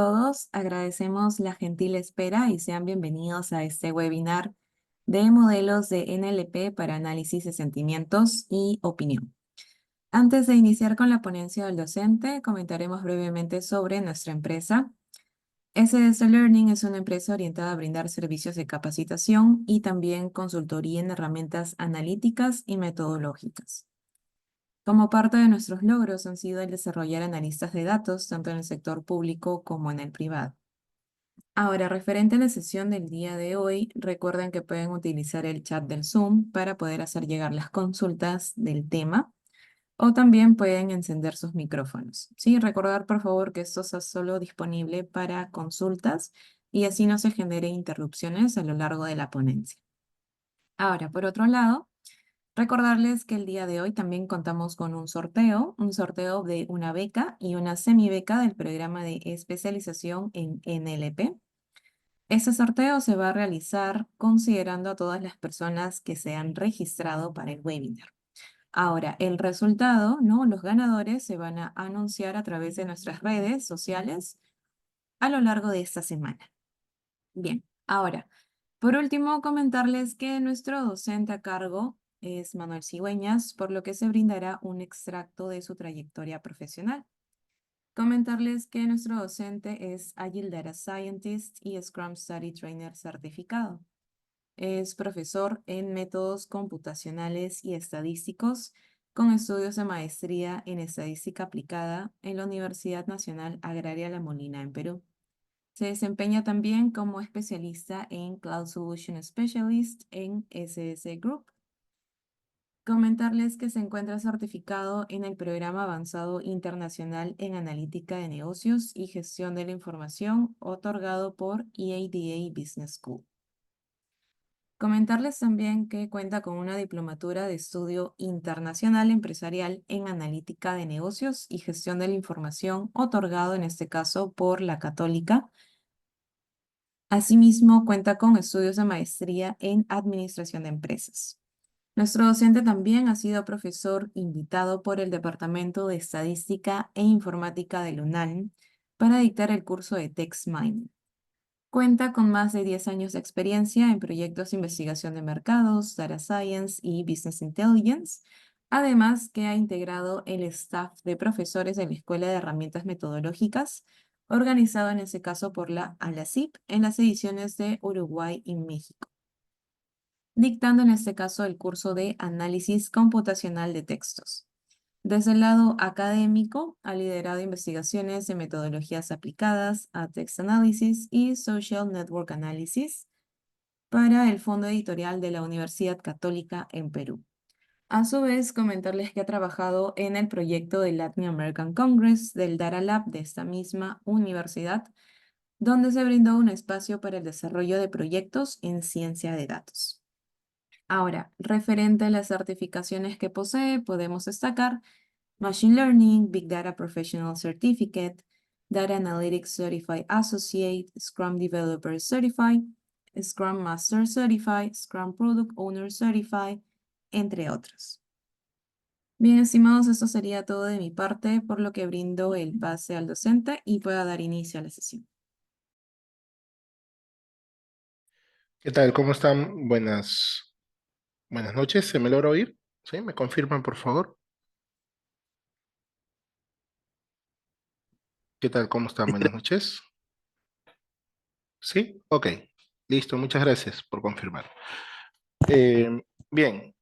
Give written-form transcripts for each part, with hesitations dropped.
Todos agradecemos la gentil espera y sean bienvenidos a este webinar de modelos de NLP para análisis de sentimientos y opinión. Antes de iniciar con la ponencia del docente, comentaremos brevemente sobre nuestra empresa. SDS Learning es una empresa orientada a brindar servicios de capacitación y también consultoría en herramientas analíticas y metodológicas. Como parte de nuestros logros han sido el desarrollar analistas de datos tanto en el sector público como en el privado. Ahora, referente a la sesión del día de hoy, recuerden que pueden utilizar el chat del Zoom para poder hacer llegar las consultas del tema o también pueden encender sus micrófonos. Sí, recordar por favor que esto está solo disponible para consultas y así no se generen interrupciones a lo largo de la ponencia. Ahora, por otro lado, recordarles que el día de hoy también contamos con un sorteo de una beca y una semibeca del programa de especialización en NLP. Este sorteo se va a realizar considerando a todas las personas que se han registrado para el webinar. Ahora, el resultado, ¿no? Los ganadores se van a anunciar a través de nuestras redes sociales a lo largo de esta semana. Bien, ahora, por último, comentarles que nuestro docente a cargo es Manuel Cigüeñas, por lo que se brindará un extracto de su trayectoria profesional. Comentarles que nuestro docente es Agile Data Scientist y Scrum Study Trainer certificado. Es profesor en métodos computacionales y estadísticos con estudios de maestría en estadística aplicada en la Universidad Nacional Agraria La Molina en Perú. Se desempeña también como especialista en Cloud Solution Specialist en SS Group. Comentarles que se encuentra certificado en el Programa Avanzado Internacional en Analítica de Negocios y Gestión de la Información, otorgado por EADA Business School. Comentarles también que cuenta con una diplomatura de estudio internacional empresarial en Analítica de Negocios y Gestión de la Información, otorgado en este caso por la Católica. Asimismo, cuenta con estudios de maestría en Administración de Empresas. Nuestro docente también ha sido profesor invitado por el Departamento de Estadística e Informática del UNAM para dictar el curso de Text Mining. Cuenta con más de 10 años de experiencia en proyectos de investigación de mercados, data science y business intelligence, además que ha integrado el staff de profesores de la Escuela de Herramientas Metodológicas, organizado en ese caso por la ALACIP en las ediciones de Uruguay y México, dictando en este caso el curso de Análisis Computacional de Textos. Desde el lado académico, ha liderado investigaciones de metodologías aplicadas a Text Analysis y Social Network Analysis para el Fondo Editorial de la Universidad Católica en Perú. A su vez, comentarles que ha trabajado en el proyecto del Latin American Congress del Data Lab de esta misma universidad, donde se brindó un espacio para el desarrollo de proyectos en ciencia de datos. Ahora, referente a las certificaciones que posee, podemos destacar Machine Learning, Big Data Professional Certificate, Data Analytics Certified Associate, Scrum Developer Certified, Scrum Master Certified, Scrum Product Owner Certified, entre otros. Bien, estimados, esto sería todo de mi parte, por lo que brindo el pase al docente y pueda dar inicio a la sesión. ¿Qué tal? ¿Cómo están? Buenas noches. ¿Se me logra oír? ¿Sí? ¿Me confirman, por favor? ¿Qué tal? ¿Cómo están? Buenas noches. ¿Sí? Ok. Listo. Muchas gracias por confirmar. Bien.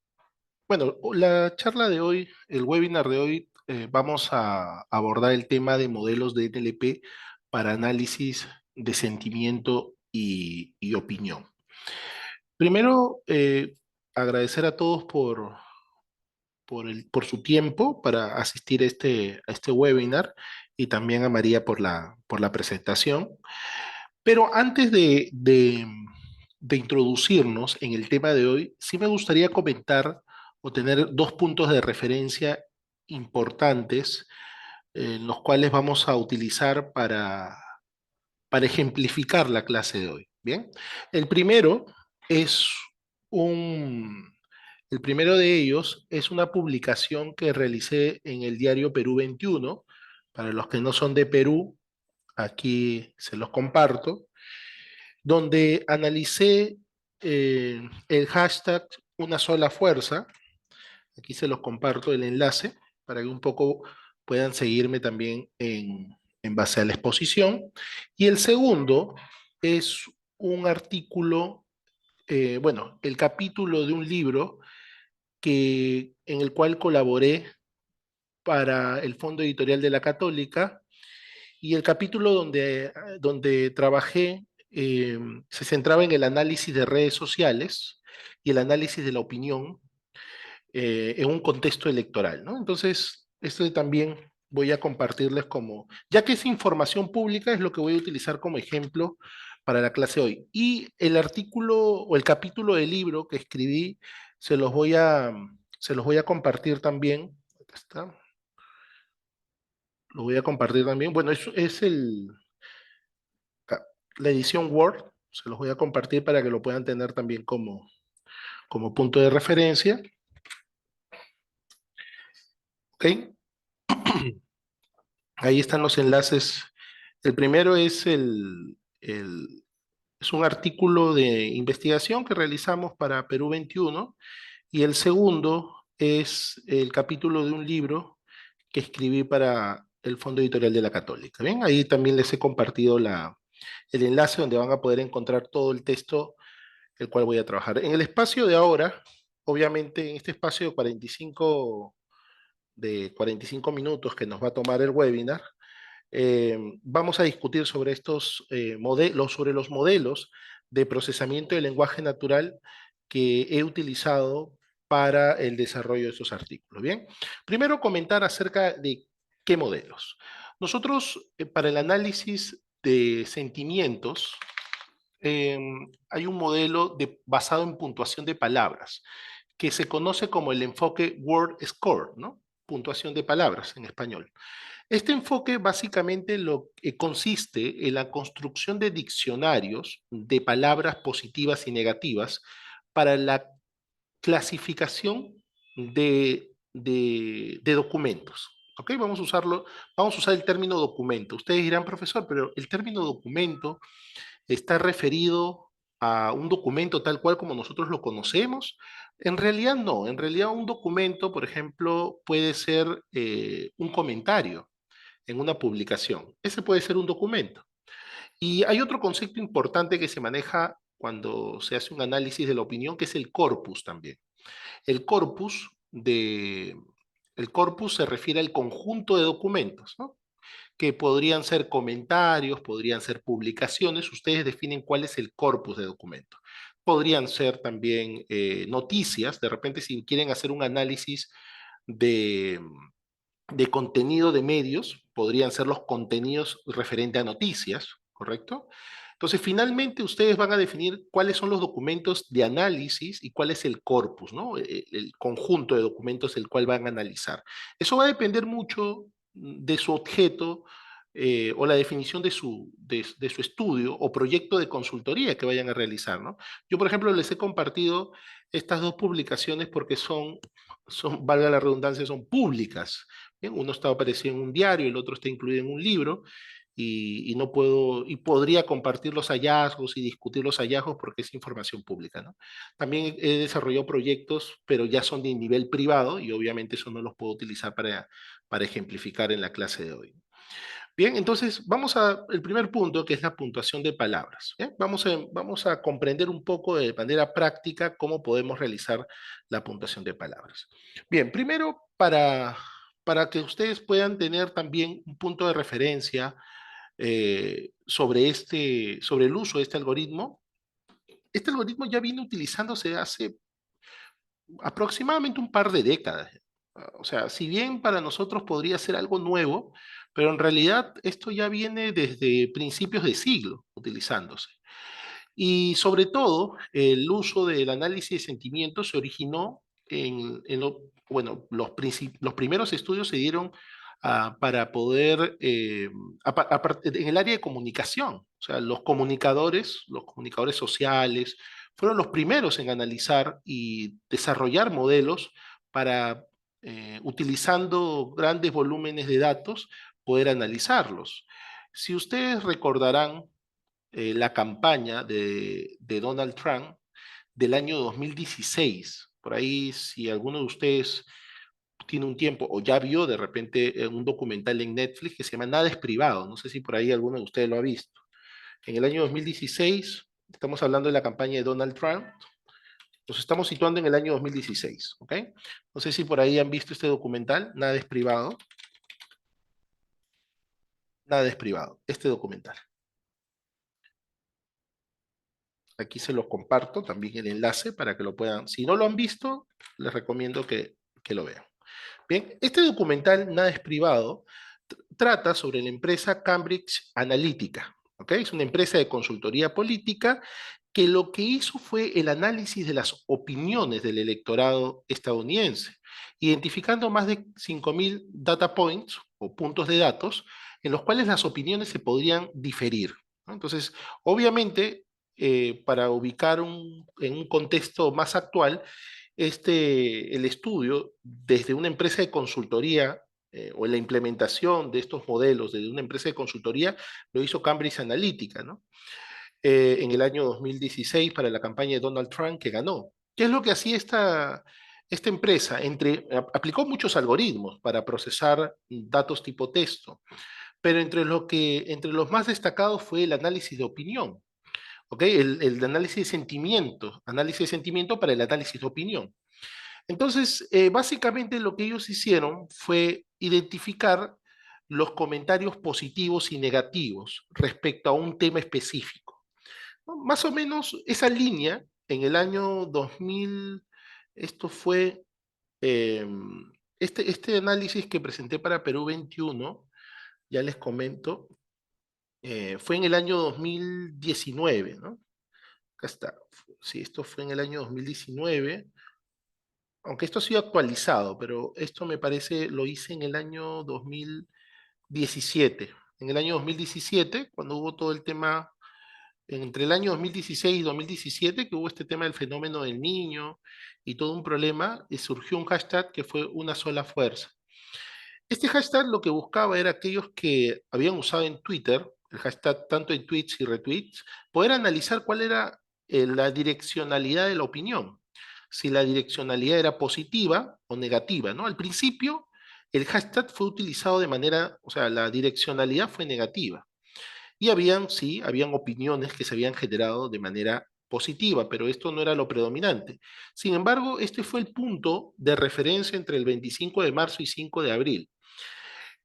Bueno, la charla de hoy, el webinar de hoy, vamos a abordar el tema de modelos de NLP para análisis de sentimiento y opinión. Primero, agradecer a todos por su tiempo para asistir a este webinar y también a María por la presentación. Pero antes de introducirnos en el tema de hoy, sí me gustaría comentar o tener dos puntos de referencia importantes los cuales vamos a utilizar para ejemplificar la clase de hoy. Bien, el primero es un, el primero de ellos es una publicación que realicé en el diario Perú 21. Para los que no son de Perú, aquí se los comparto, donde analicé el hashtag Una sola fuerza. Aquí se los comparto el enlace para que un poco puedan seguirme también en base a la exposición. Y el segundo es un artículo, bueno, el capítulo de un libro en el cual colaboré para el Fondo Editorial de la Católica, y el capítulo donde trabajé se centraba en el análisis de redes sociales y el análisis de la opinión en un contexto electoral, ¿no? Entonces, esto también voy a compartirles como, ya que es información pública, es lo que voy a utilizar como ejemplo para la clase hoy. Y el artículo o el capítulo del libro que escribí, se los voy a, se los voy a compartir también. Acá está. Lo voy a compartir también. Bueno, es la edición Word, se los voy a compartir para que lo puedan tener también como punto de referencia. ¿Ok? Ahí están los enlaces. El primero es un artículo de investigación que realizamos para Perú 21, y el segundo es el capítulo de un libro que escribí para el Fondo Editorial de la Católica. Bien, ahí también les he compartido el enlace donde van a poder encontrar todo el texto el cual voy a trabajar. En el espacio de ahora, obviamente en este espacio de 45 minutos que nos va a tomar el webinar, vamos a discutir sobre estos modelos, sobre los modelos de procesamiento del lenguaje natural que he utilizado para el desarrollo de estos artículos. Bien, primero comentar acerca de qué modelos. Nosotros, para el análisis de sentimientos, eh, hay un modelo basado en puntuación de palabras, que se conoce como el enfoque Word Score, ¿no? Puntuación de palabras en español. Este enfoque básicamente consiste en la construcción de diccionarios de palabras positivas y negativas para la clasificación de documentos. ¿Ok? Vamos a usar el término documento. Ustedes dirán, profesor, pero el término documento está referido a un documento tal cual como nosotros lo conocemos. En realidad no, en realidad un documento, por ejemplo, puede ser un comentario en una publicación. Ese puede ser un documento. Y hay otro concepto importante que se maneja cuando se hace un análisis de la opinión, que es el corpus también. El corpus de, el corpus se refiere al conjunto de documentos, ¿no? Que podrían ser comentarios, podrían ser publicaciones. Ustedes definen cuál es el corpus de documento. Podrían ser también noticias. De repente, si quieren hacer un análisis de, de contenido de medios, podrían ser los contenidos referentes a noticias, ¿correcto? Entonces, finalmente ustedes van a definir cuáles son los documentos de análisis y cuál es el corpus, ¿no? El conjunto de documentos el cual van a analizar. Eso va a depender mucho de su objeto o la definición de su estudio o proyecto de consultoría que vayan a realizar, ¿no? Yo, por ejemplo, les he compartido estas dos publicaciones porque valga la redundancia, son públicas. Bien, uno está aparecido en un diario, el otro está incluido en un libro, y no puedo, y podría compartir los hallazgos y discutir los hallazgos porque es información pública, ¿no? También he desarrollado proyectos, pero ya son de nivel privado y obviamente eso no los puedo utilizar para ejemplificar en la clase de hoy. Bien, entonces vamos al primer punto, que es la puntuación de palabras. ¿Bien? Vamos a comprender un poco de manera práctica cómo podemos realizar la puntuación de palabras. Bien, primero para que ustedes puedan tener también un punto de referencia sobre el uso de este algoritmo ya viene utilizándose hace aproximadamente un par de décadas. O sea, si bien para nosotros podría ser algo nuevo, pero en realidad esto ya viene desde principios de siglo utilizándose. Y sobre todo, el uso del análisis de sentimientos se originó bueno, los primeros estudios se dieron para poder, en el área de comunicación, o sea, los comunicadores sociales, fueron los primeros en analizar y desarrollar modelos para, utilizando grandes volúmenes de datos, poder analizarlos. Si ustedes recordarán la campaña de Donald Trump del año 2016, por ahí si alguno de ustedes tiene un tiempo o ya vio de repente un documental en Netflix que se llama Nada es privado, no sé si por ahí alguno de ustedes lo ha visto. En el año 2016, estamos hablando de la campaña de Donald Trump, nos estamos situando en el año 2016, ¿ok? No sé si por ahí han visto este documental, Nada es privado, Nada es privado, este documental. Aquí se los comparto también el enlace para que lo puedan, si no lo han visto, les recomiendo que lo vean. Bien, este documental, Nada es privado, trata sobre la empresa Cambridge Analytica, ¿ok? Es una empresa de consultoría política que lo que hizo fue el análisis de las opiniones del electorado estadounidense, identificando más de 5.000 data points o puntos de datos en los cuales las opiniones se podrían diferir, ¿no? Entonces, obviamente, para ubicar en un contexto más actual, el estudio desde una empresa de consultoría o la implementación de estos modelos desde una empresa de consultoría lo hizo Cambridge Analytica, ¿no? En el año 2016 para la campaña de Donald Trump que ganó. ¿Qué es lo que hacía esta empresa? Aplicó muchos algoritmos para procesar datos tipo texto, pero entre los más destacados fue el análisis de opinión. ¿Ok? El análisis de sentimiento para el análisis de opinión. Entonces, básicamente lo que ellos hicieron fue identificar los comentarios positivos y negativos respecto a un tema específico, ¿no? Más o menos esa línea en el año 2000, esto fue, eh, este análisis que presenté para Perú 21, ya les comento, fue en el año 2019, ¿no? Acá está. Sí, esto fue en el año 2019, aunque esto ha sido actualizado, pero esto me parece lo hice en el año 2017. En el año 2017, cuando hubo todo el tema, entre el año 2016 y 2017, que hubo este tema del fenómeno del niño y todo un problema, y surgió un hashtag que fue una sola fuerza. Este hashtag lo que buscaba era aquellos que habían usado en Twitter, el hashtag tanto en tweets y retweets, poder analizar cuál era la direccionalidad de la opinión, si la direccionalidad era positiva o negativa, ¿no? Al principio, el hashtag fue utilizado de manera, o sea, la direccionalidad fue negativa. Y sí, habían opiniones que se habían generado de manera positiva, pero esto no era lo predominante. Sin embargo, este fue el punto de referencia entre el 25 de marzo y 5 de abril.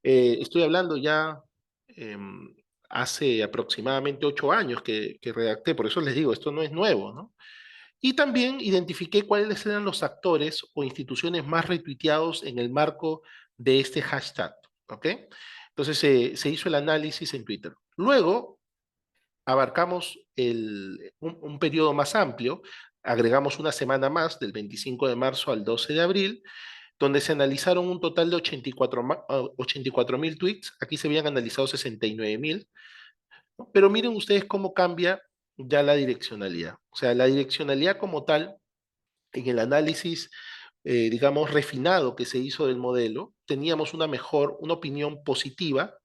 Estoy hablando ya eh, hace aproximadamente 8 años que redacté, por eso les digo, esto no es nuevo, ¿no? Y también identifiqué cuáles eran los actores o instituciones más retuiteados en el marco de este hashtag, ¿ok? Entonces se hizo el análisis en Twitter. Luego abarcamos un periodo más amplio, agregamos una semana más, del 25 de marzo al 12 de abril, donde se analizaron un total de 84.000 tweets. Aquí se habían analizado 69.000, ¿no? Pero miren ustedes cómo cambia ya la direccionalidad. O sea, la direccionalidad como tal, en el análisis, digamos, refinado que se hizo del modelo, teníamos una opinión positiva,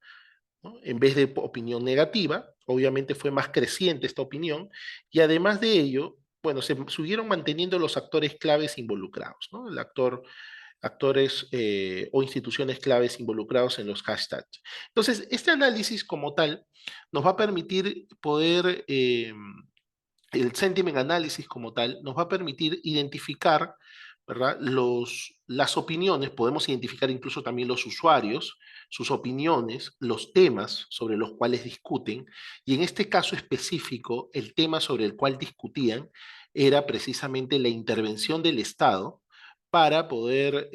¿no? En vez de opinión negativa. Obviamente fue más creciente esta opinión, y además de ello, bueno, se siguieron manteniendo los actores claves involucrados, ¿no? Actores o instituciones claves involucrados en los hashtags. Entonces, este análisis como tal nos va a permitir poder, el sentiment analysis como tal, nos va a permitir identificar, ¿verdad? Las opiniones, podemos identificar incluso también los usuarios, sus opiniones, los temas sobre los cuales discuten, y en este caso específico, el tema sobre el cual discutían era precisamente la intervención del Estado para poder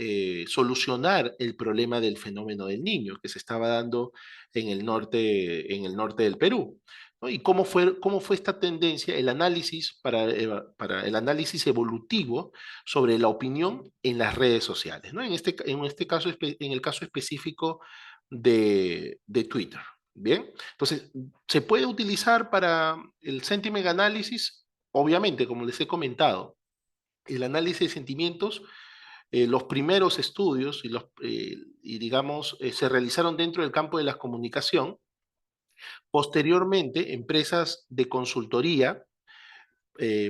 solucionar el problema del fenómeno del niño que se estaba dando en el norte del Perú, ¿no? Y cómo fue esta tendencia, el análisis para el análisis evolutivo sobre la opinión en las redes sociales, ¿no? En este caso, en el caso específico de Twitter. Bien, entonces, ¿se puede utilizar para el sentiment analysis? Obviamente, como les he comentado, el análisis de sentimientos, los primeros estudios y digamos, se realizaron dentro del campo de la comunicación, Posteriormente, empresas de consultoría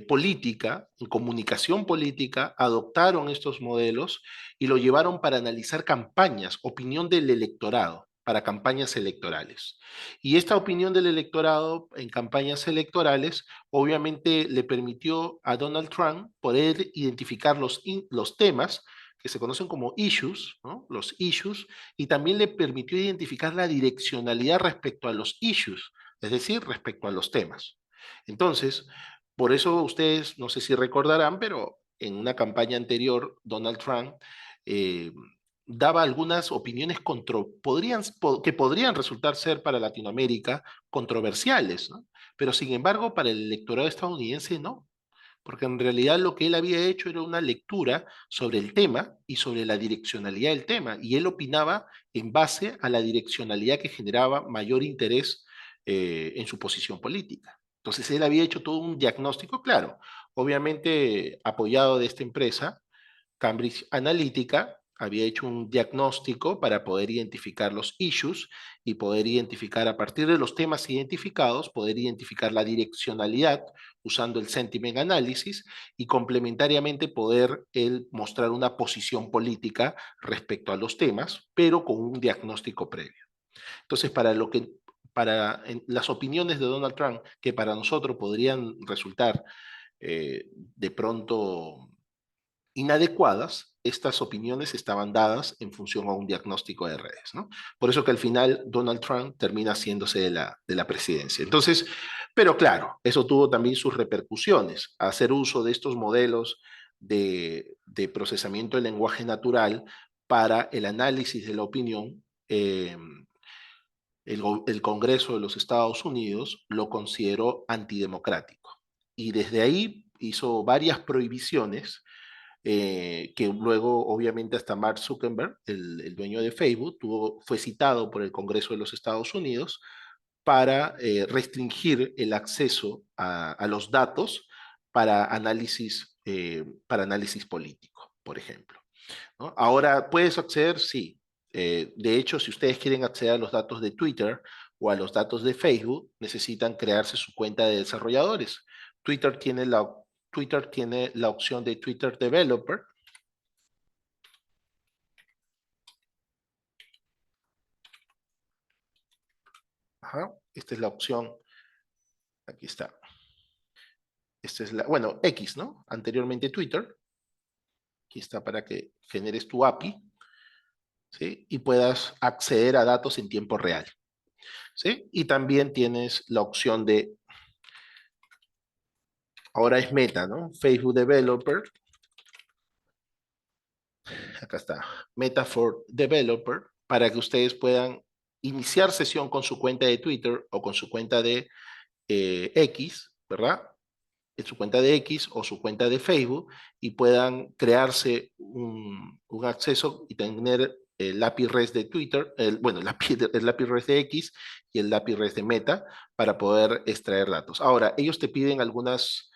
política, en comunicación política, adoptaron estos modelos y lo llevaron para analizar campañas, opinión del electorado, para campañas electorales. Y esta opinión del electorado en campañas electorales obviamente le permitió a Donald Trump poder identificar los temas que se conocen como issues, ¿no? Los issues, y también le permitió identificar la direccionalidad respecto a los issues, es decir, respecto a los temas. Entonces, por eso ustedes, no sé si recordarán, pero en una campaña anterior, Donald Trump eh, daba algunas opiniones que podrían resultar ser para Latinoamérica controversiales, ¿no? Pero sin embargo, para el electorado estadounidense no, porque en realidad lo que él había hecho era una lectura sobre el tema y sobre la direccionalidad del tema, y él opinaba en base a la direccionalidad que generaba mayor interés en su posición política. Entonces él había hecho todo un diagnóstico, claro, obviamente apoyado de esta empresa, Cambridge Analytica había hecho un diagnóstico para poder identificar los issues y poder identificar a partir de los temas identificados, poder identificar la direccionalidad usando el sentiment analysis y complementariamente poder él mostrar una posición política respecto a los temas, pero con un diagnóstico previo. Entonces, las opiniones de Donald Trump que para nosotros podrían resultar de pronto inadecuadas, estas opiniones estaban dadas en función a un diagnóstico de redes, ¿no? Por eso que al final Donald Trump termina haciéndose de la presidencia. Entonces, pero claro, eso tuvo también sus repercusiones. Hacer uso de estos modelos de procesamiento del lenguaje natural para el análisis de la opinión, el Congreso de los Estados Unidos lo consideró antidemocrático. Y desde ahí hizo varias prohibiciones que luego obviamente hasta Mark Zuckerberg, el dueño de Facebook, fue citado por el Congreso de los Estados Unidos para restringir el acceso a los datos para análisis político, por ejemplo, ¿no? Ahora, ¿puedes acceder? Sí. De hecho, si ustedes quieren acceder a los datos de Twitter o a los datos de Facebook, necesitan crearse su cuenta de desarrolladores. Twitter tiene la, Twitter tiene la opción de Twitter Developer. Ajá, esta es la opción. Aquí está. Esta es la, bueno, X, ¿no? Anteriormente Twitter. Aquí está para que generes tu API, ¿sí? Y puedas acceder a datos en tiempo real, ¿sí? Y también tienes la opción de, ahora es Meta, ¿no? Facebook Developer. Acá está. Meta for Developer, para que ustedes puedan iniciar sesión con su cuenta de Twitter o con su cuenta de X, ¿verdad? En su cuenta de X o su cuenta de Facebook y puedan crearse un acceso y tener el API REST de Twitter, bueno, el API REST de X y el API REST de Meta para poder extraer datos. Ahora, ellos te piden algunos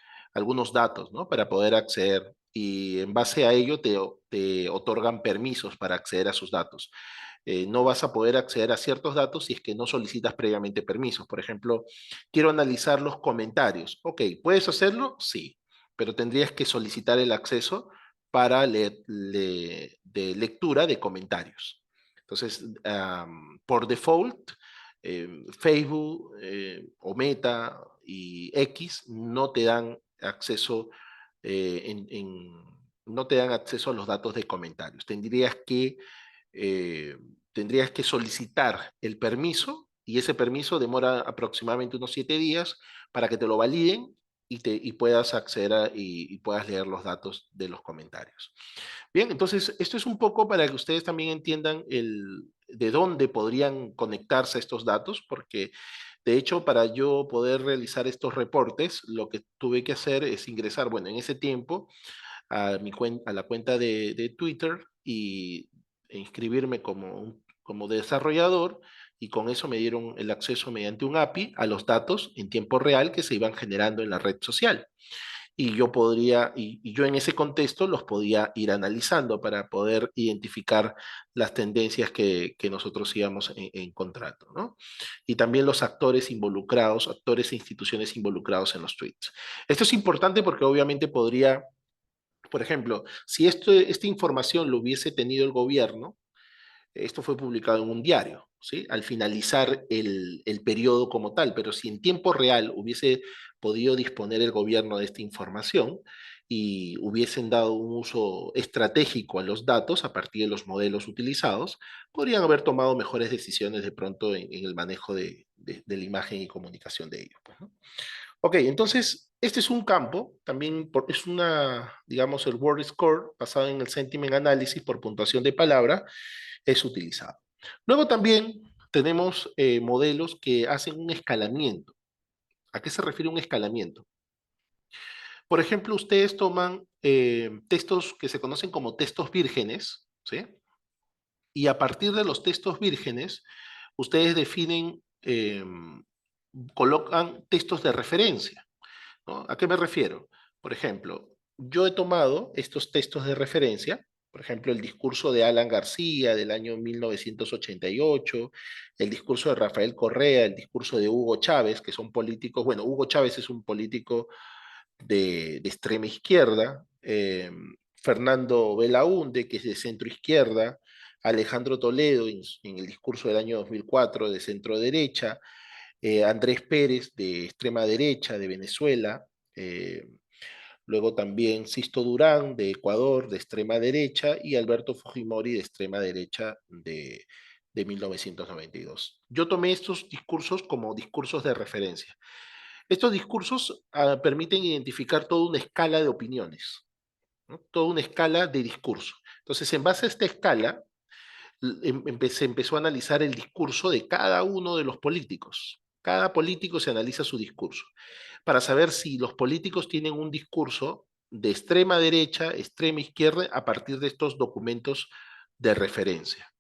datos, ¿no? Para poder acceder y en base a ello te otorgan permisos para acceder a sus datos. No vas a poder acceder a ciertos datos si es que no solicitas previamente permisos. Por ejemplo, quiero analizar los comentarios. Ok, ¿puedes hacerlo? Sí, pero tendrías que solicitar el acceso para de lectura de comentarios. Entonces, por default, Facebook o Meta y X no te dan acceso no te dan acceso a los datos de comentarios. Eh, tendrías que solicitar el permiso y ese permiso demora aproximadamente unos 7 días para que te lo validen y puedas acceder y puedas leer los datos de los comentarios. Bien, entonces esto es un poco para que ustedes también entiendan de dónde podrían conectarse estos datos, porque de hecho para yo poder realizar estos reportes, lo que tuve que hacer es ingresar, bueno, en ese tiempo a la cuenta de Twitter e inscribirme como desarrollador y con eso me dieron el acceso mediante un API a los datos en tiempo real que se iban generando en la red social. y yo podría, y yo en ese contexto los podía ir analizando para poder identificar las tendencias que nosotros íbamos encontrando, ¿no? Y también los actores involucrados, actores e instituciones involucrados en los tweets. Esto es importante porque obviamente podría, por ejemplo, si esta información lo hubiese tenido el gobierno, esto fue publicado en un diario, ¿sí? Al finalizar el periodo como tal, pero si en tiempo real hubiese podido disponer el gobierno de esta información y hubiesen dado un uso estratégico a los datos a partir de los modelos utilizados, podrían haber tomado mejores decisiones de pronto en el manejo de la imagen y comunicación de ellos, pues, ¿no? Ok, entonces, este es un campo, también es una, digamos, el word score basado en el sentiment analysis por puntuación de palabra, es utilizado. Luego también tenemos modelos que hacen un escalamiento. ¿A qué se refiere un escalamiento? Por ejemplo, ustedes toman textos que se conocen como textos vírgenes, ¿sí? Y a partir de los textos vírgenes, ustedes definen, colocan textos de referencia, ¿no? ¿A qué me refiero? Por ejemplo, yo he tomado estos textos de referencia, por ejemplo, el discurso de Alan García del año 1988, el discurso de Rafael Correa, el discurso de Hugo Chávez, que son políticos, bueno, Hugo Chávez es un político de extrema izquierda, Fernando Belaúnde, que es de centro izquierda, Alejandro Toledo en el discurso del año 2004 de centro derecha, Andrés Pérez de extrema derecha de Venezuela, eh, luego también Sisto Durán de Ecuador de extrema derecha y Alberto Fujimori de extrema derecha de 1992. Yo tomé estos discursos como discursos de referencia. Estos discursos permiten identificar toda una escala de opiniones, ¿no? Toda una escala de discurso. Entonces, en base a esta escala, se empezó a analizar el discurso de cada uno de los políticos. Cada político se analiza su discurso para saber si los políticos tienen un discurso de extrema derecha, extrema izquierda, a partir de estos documentos de referencia.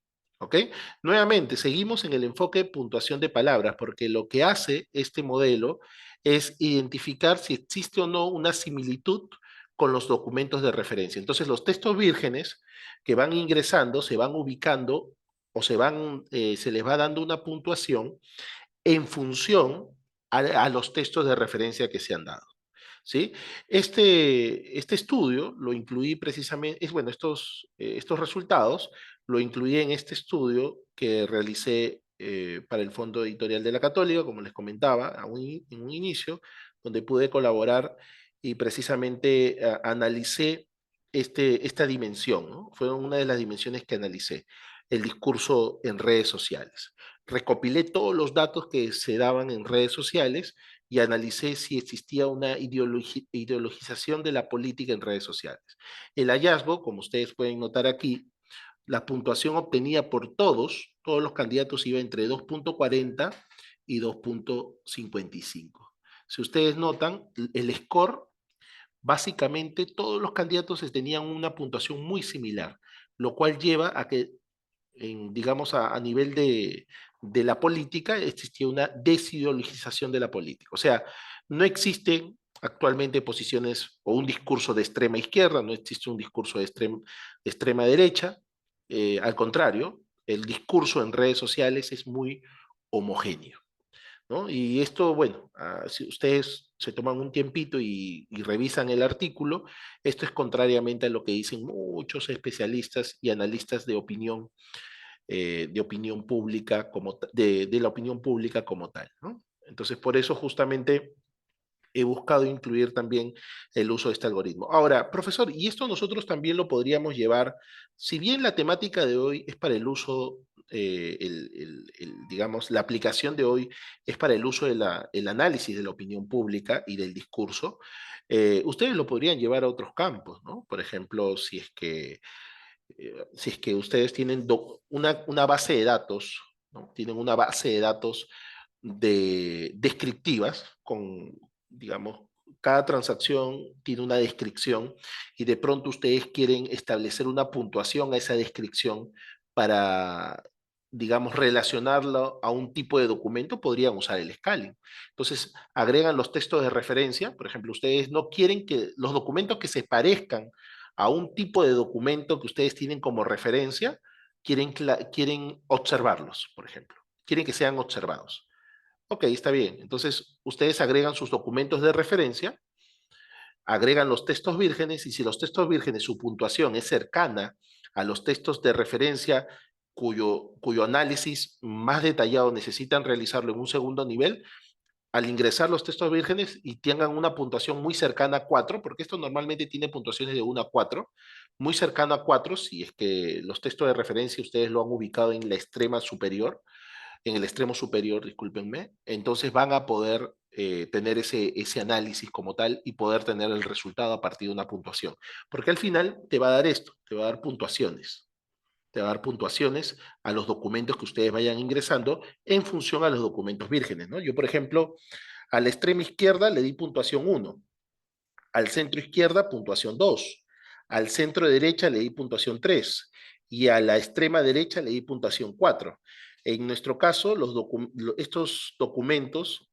¿Ok? Nuevamente, seguimos en el enfoque de puntuación de palabras, porque lo que hace este modelo es identificar si existe o no una similitud con los documentos de referencia. Entonces, los textos vírgenes que van ingresando se van ubicando o se les va dando una puntuación en función a los textos de referencia que se han dado. ¿Sí? Este estudio lo incluí precisamente, bueno, estos resultados lo incluí en este estudio que realicé para el Fondo Editorial de la Católica, como les comentaba en un inicio, donde pude colaborar y precisamente analicé esta dimensión, ¿no? Fue una de las dimensiones que analicé, el discurso en redes sociales. Recopilé todos los datos que se daban en redes sociales y analicé si existía una ideologización de la política en redes sociales. El hallazgo, como ustedes pueden notar aquí, la puntuación obtenida por todos los candidatos iba entre 2.40 y 2.55. Si ustedes notan, el score, básicamente todos los candidatos tenían una puntuación muy similar, lo cual lleva a que digamos, a nivel de la política, existía una desideologización de la política. O sea, no existen actualmente posiciones o un discurso de extrema izquierda, no existe un discurso de extrema derecha. Al contrario, el discurso en redes sociales es muy homogéneo, ¿no? Y esto, bueno, si ustedes se toman un tiempito y revisan el artículo, esto es contrariamente a lo que dicen muchos especialistas y analistas de opinión pública de la opinión pública como tal, ¿no? Entonces, por eso justamente he buscado incluir también el uso de este algoritmo. Ahora, profesor, y esto nosotros también lo podríamos llevar, si bien la temática de hoy es para el uso, digamos, la aplicación de hoy es para el uso el análisis de la opinión pública y del discurso, ustedes lo podrían llevar a otros campos, ¿no? Por ejemplo, si es que ustedes tienen una base de datos, ¿no? Tienen una base de datos descriptivas con, digamos, cada transacción tiene una descripción y de pronto ustedes quieren establecer una puntuación a esa descripción para digamos, relacionarlo a un tipo de documento, podrían usar el scaling. Entonces, agregan los textos de referencia. Por ejemplo, ustedes no quieren que los documentos que se parezcan a un tipo de documento que ustedes tienen como referencia, quieren observarlos, por ejemplo. Quieren que sean observados. Ok, está bien. Entonces, ustedes agregan sus documentos de referencia, agregan los textos vírgenes y si los textos vírgenes, su puntuación es cercana a los textos de referencia cuyo análisis más detallado necesitan realizarlo en un segundo nivel, al ingresar los textos vírgenes y tengan una puntuación muy cercana a 4, porque esto normalmente tiene puntuaciones de 1 a 4, muy cercano a 4, si es que los textos de referencia ustedes lo han ubicado en la extrema superior, en el extremo superior, discúlpenme, entonces van a poder tener ese análisis como tal y poder tener el resultado a partir de una puntuación. Porque al final te va a dar esto, te va a dar puntuaciones. Te va a dar puntuaciones a los documentos que ustedes vayan ingresando en función a los documentos vírgenes, ¿no? Yo, por ejemplo, a la extrema izquierda le di puntuación 1, al centro izquierda puntuación 2, al centro derecha le di puntuación 3 y a la extrema derecha le di puntuación 4. En nuestro caso, estos documentos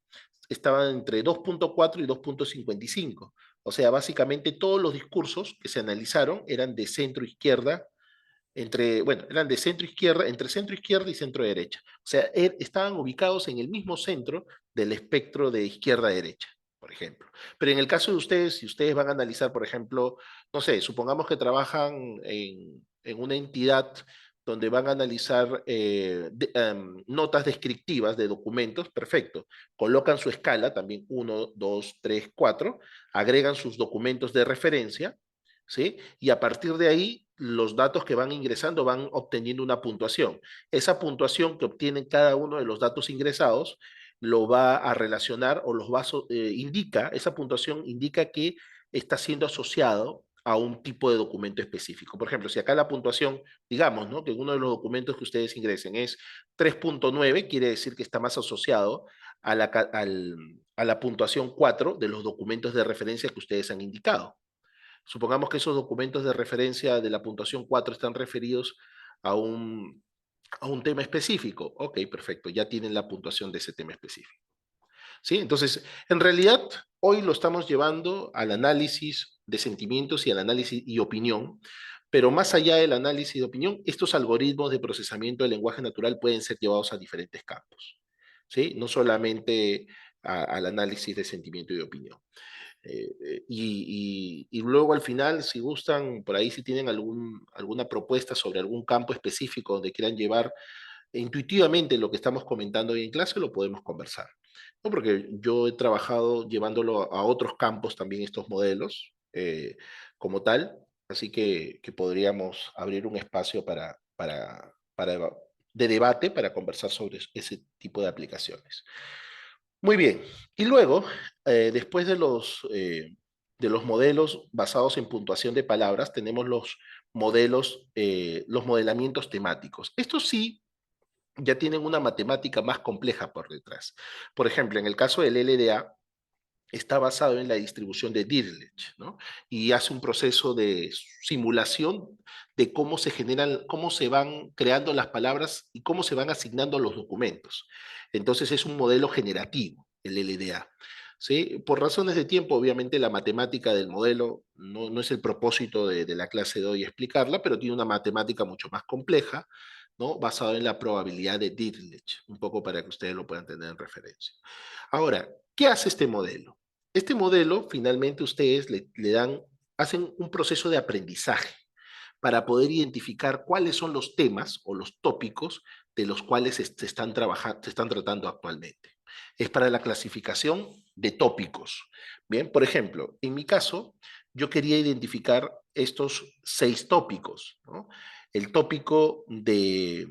estaban entre 2.4 y 2.55. O sea, básicamente todos los discursos que se analizaron eran de centro izquierda, eran de centro izquierda, entre centro izquierda y centro derecha. O sea, estaban ubicados en el mismo centro del espectro de izquierda a derecha, por ejemplo. Pero en el caso de ustedes, si ustedes van a analizar, por ejemplo, no sé, supongamos que trabajan en una entidad donde van a analizar notas descriptivas de documentos, perfecto. Colocan su escala, también 1, 2, 3, 4, agregan sus documentos de referencia, ¿sí? Y a partir de ahí, los datos que van ingresando van obteniendo una puntuación. Esa puntuación que obtienen cada uno de los datos ingresados lo va a relacionar o indica, esa puntuación indica que está siendo asociado a un tipo de documento específico. Por ejemplo, si acá la puntuación, digamos, ¿no? Que uno de los documentos que ustedes ingresen es 3.9, quiere decir que está más asociado a la puntuación 4 de los documentos de referencia que ustedes han indicado. Supongamos que esos documentos de referencia de la puntuación 4 están referidos a un tema específico. Ok, perfecto, ya tienen la puntuación de ese tema específico. ¿Sí? Entonces, en realidad, hoy lo estamos llevando al análisis de sentimientos y al análisis y opinión, pero más allá del análisis de opinión, estos algoritmos de procesamiento del lenguaje natural pueden ser llevados a diferentes campos, ¿sí? No solamente al análisis de sentimiento y de opinión. Y luego al final, si gustan, por ahí si tienen alguna propuesta sobre algún campo específico donde quieran llevar intuitivamente lo que estamos comentando hoy en clase, lo podemos conversar, ¿no? Porque yo he trabajado llevándolo a otros campos también estos modelos como tal, así que podríamos abrir un espacio de debate para conversar sobre ese tipo de aplicaciones. Muy bien. Y luego, después de los modelos basados en puntuación de palabras, tenemos los modelamientos temáticos. Estos sí ya tienen una matemática más compleja por detrás. Por ejemplo, en el caso del LDA, está basado en la distribución de Dirichlet, ¿no? Y hace un proceso de simulación de cómo se generan, cómo se van creando las palabras y cómo se van asignando los documentos. Entonces es un modelo generativo, el LDA. ¿Sí? Por razones de tiempo, obviamente la matemática del modelo no es el propósito de la clase de hoy explicarla, pero tiene una matemática mucho más compleja, ¿no? Basada en la probabilidad de Dirichlet, un poco para que ustedes lo puedan tener en referencia. Ahora, ¿qué hace este modelo? Este modelo, finalmente, ustedes hacen un proceso de aprendizaje para poder identificar cuáles son los temas o los tópicos de los cuales se están tratando actualmente. Es para la clasificación de tópicos. Bien, por ejemplo, en mi caso, yo quería identificar estos 6 tópicos, ¿no? El tópico de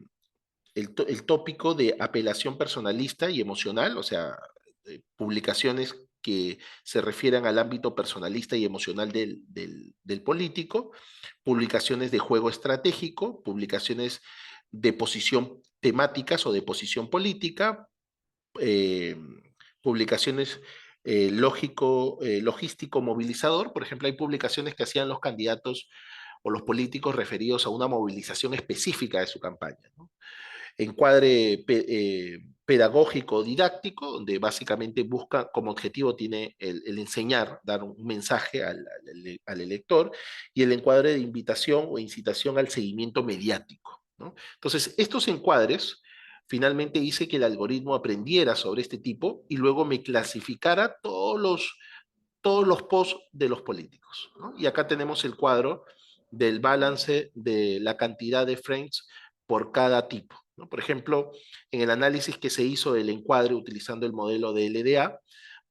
el tópico de apelación personalista y emocional, o sea, publicaciones que se refieran al ámbito personalista y emocional del político, publicaciones de juego estratégico, publicaciones de posición temáticas o de posición política, eh, publicaciones logístico movilizador, por ejemplo, hay publicaciones que hacían los candidatos o los políticos referidos a una movilización específica de su campaña, ¿no? encuadre pedagógico didáctico, donde básicamente busca como objetivo tiene el enseñar, dar un mensaje al elector, y el encuadre de invitación o incitación al seguimiento mediático, ¿no? Entonces, estos encuadres finalmente hice que el algoritmo aprendiera sobre este tipo y luego me clasificara todos los posts de los políticos, ¿no? Y acá tenemos el cuadro del balance de la cantidad de frames por cada tipo, ¿no? Por ejemplo, en el análisis que se hizo del encuadre utilizando el modelo de LDA,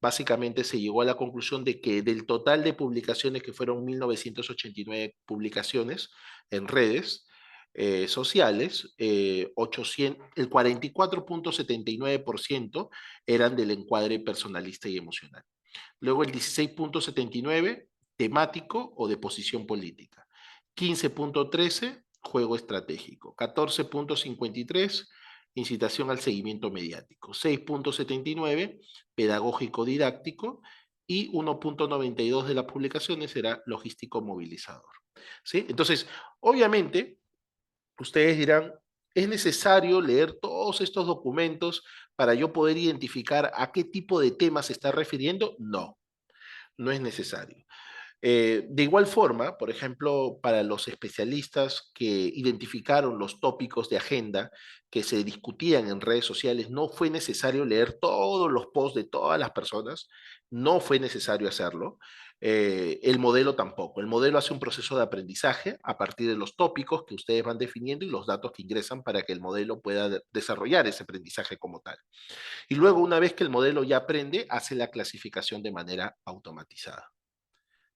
básicamente se llegó a la conclusión de que del total de publicaciones, que fueron 1989 publicaciones en redes sociales, 800, el 44,79% eran del encuadre personalista y emocional. Luego el 16,79, temático o de posición política. 15,13, juego estratégico. 14,53, incitación al seguimiento mediático. 6,79, pedagógico didáctico. Y 1,92 de las publicaciones era logístico movilizador. ¿Sí? Entonces, obviamente, ustedes dirán, ¿es necesario leer todos estos documentos para yo poder identificar a qué tipo de temas se está refiriendo? No, no es necesario. De igual forma, por ejemplo, para los especialistas que identificaron los tópicos de agenda que se discutían en redes sociales, no fue necesario leer todos los posts de todas las personas, no fue necesario hacerlo. El modelo tampoco. El modelo hace un proceso de aprendizaje a partir de los tópicos que ustedes van definiendo y los datos que ingresan para que el modelo pueda desarrollar ese aprendizaje como tal. Y luego, una vez que el modelo ya aprende, hace la clasificación de manera automatizada.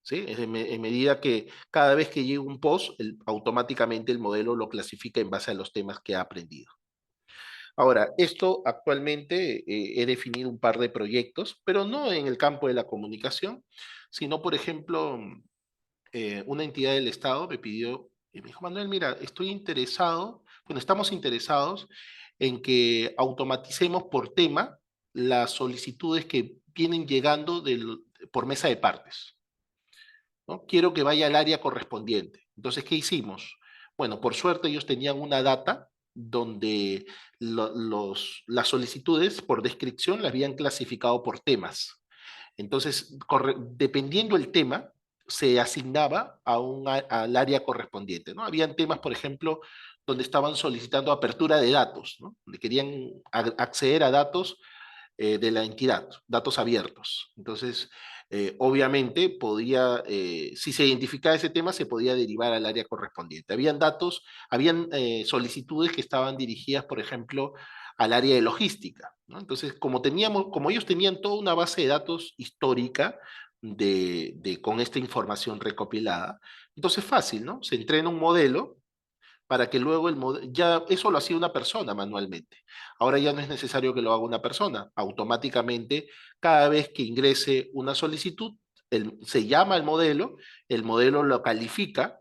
¿Sí? En medida que cada vez que llega un post, automáticamente el modelo lo clasifica en base a los temas que ha aprendido. Ahora, esto actualmente he definido un par de proyectos, pero no en el campo de la comunicación, sino, por ejemplo, una entidad del Estado me pidió, y me dijo, Manuel, mira, estoy interesado, bueno, estamos interesados en que automaticemos por tema las solicitudes que vienen llegando por mesa de partes, ¿no? Quiero que vaya al área correspondiente. Entonces, ¿qué hicimos? Bueno, por suerte ellos tenían una data donde las solicitudes por descripción las habían clasificado por temas. Entonces, dependiendo el tema, se asignaba al área correspondiente, ¿no? Habían temas, por ejemplo, donde estaban solicitando apertura de datos, ¿no? Donde querían acceder a datos de la entidad, datos abiertos. Entonces, obviamente, si se identificaba ese tema, se podía derivar al área correspondiente. Habían solicitudes que estaban dirigidas, por ejemplo, al área de logística, ¿no? Entonces, como ellos tenían toda una base de datos histórica con esta información recopilada, entonces fácil, ¿no? Se entrena un modelo para que luego ya eso lo hacía una persona manualmente. Ahora ya no es necesario que lo haga una persona. Automáticamente, cada vez que ingrese una solicitud, se llama al modelo, el modelo lo califica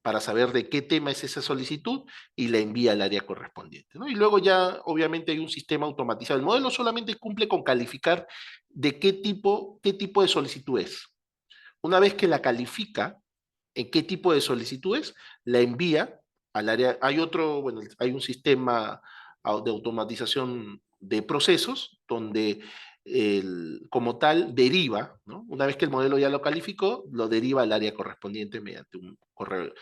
para saber de qué tema es esa solicitud y la envía al área correspondiente, ¿no? Y luego ya, obviamente, hay un sistema automatizado. El modelo solamente cumple con calificar de qué tipo de solicitud es. Una vez que la califica, en qué tipo de solicitudes, la envía al área. Bueno, hay un sistema de automatización de procesos donde como tal deriva, ¿no? Una vez que el modelo ya lo calificó, lo deriva al área correspondiente mediante un correo.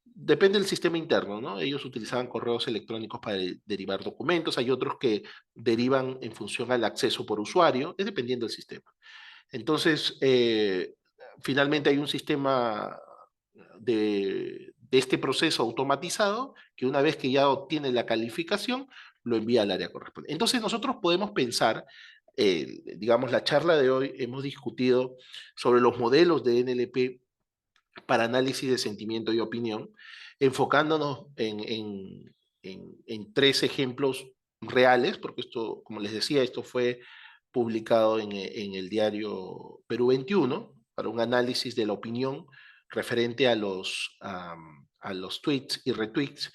Depende del sistema interno, ¿no? Ellos utilizaban correos electrónicos para derivar documentos, hay otros que derivan en función al acceso por usuario, es dependiendo del sistema. Entonces, finalmente hay un sistema de este proceso automatizado que una vez que ya obtiene la calificación, lo envía al área correspondiente. Entonces nosotros podemos pensar, digamos, la charla de hoy hemos discutido sobre los modelos de NLP para análisis de sentimiento y opinión, enfocándonos en tres ejemplos reales, porque esto, como les decía, esto fue publicado en el diario Perú 21 para un análisis de la opinión referente a los tweets y retweets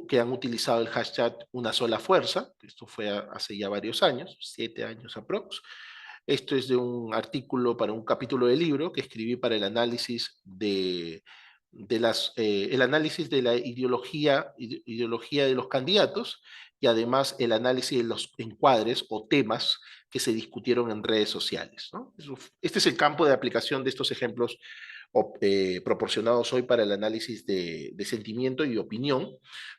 que han utilizado el hashtag Una Sola Fuerza. Esto fue hace ya varios años, 7 años aprox. Esto es de un artículo para un capítulo de libro que escribí para el análisis el análisis de la ideología de los candidatos y además el análisis de los encuadres o temas que se discutieron en redes sociales, ¿no? Este es el campo de aplicación de estos ejemplos proporcionados hoy para el análisis de sentimiento y opinión,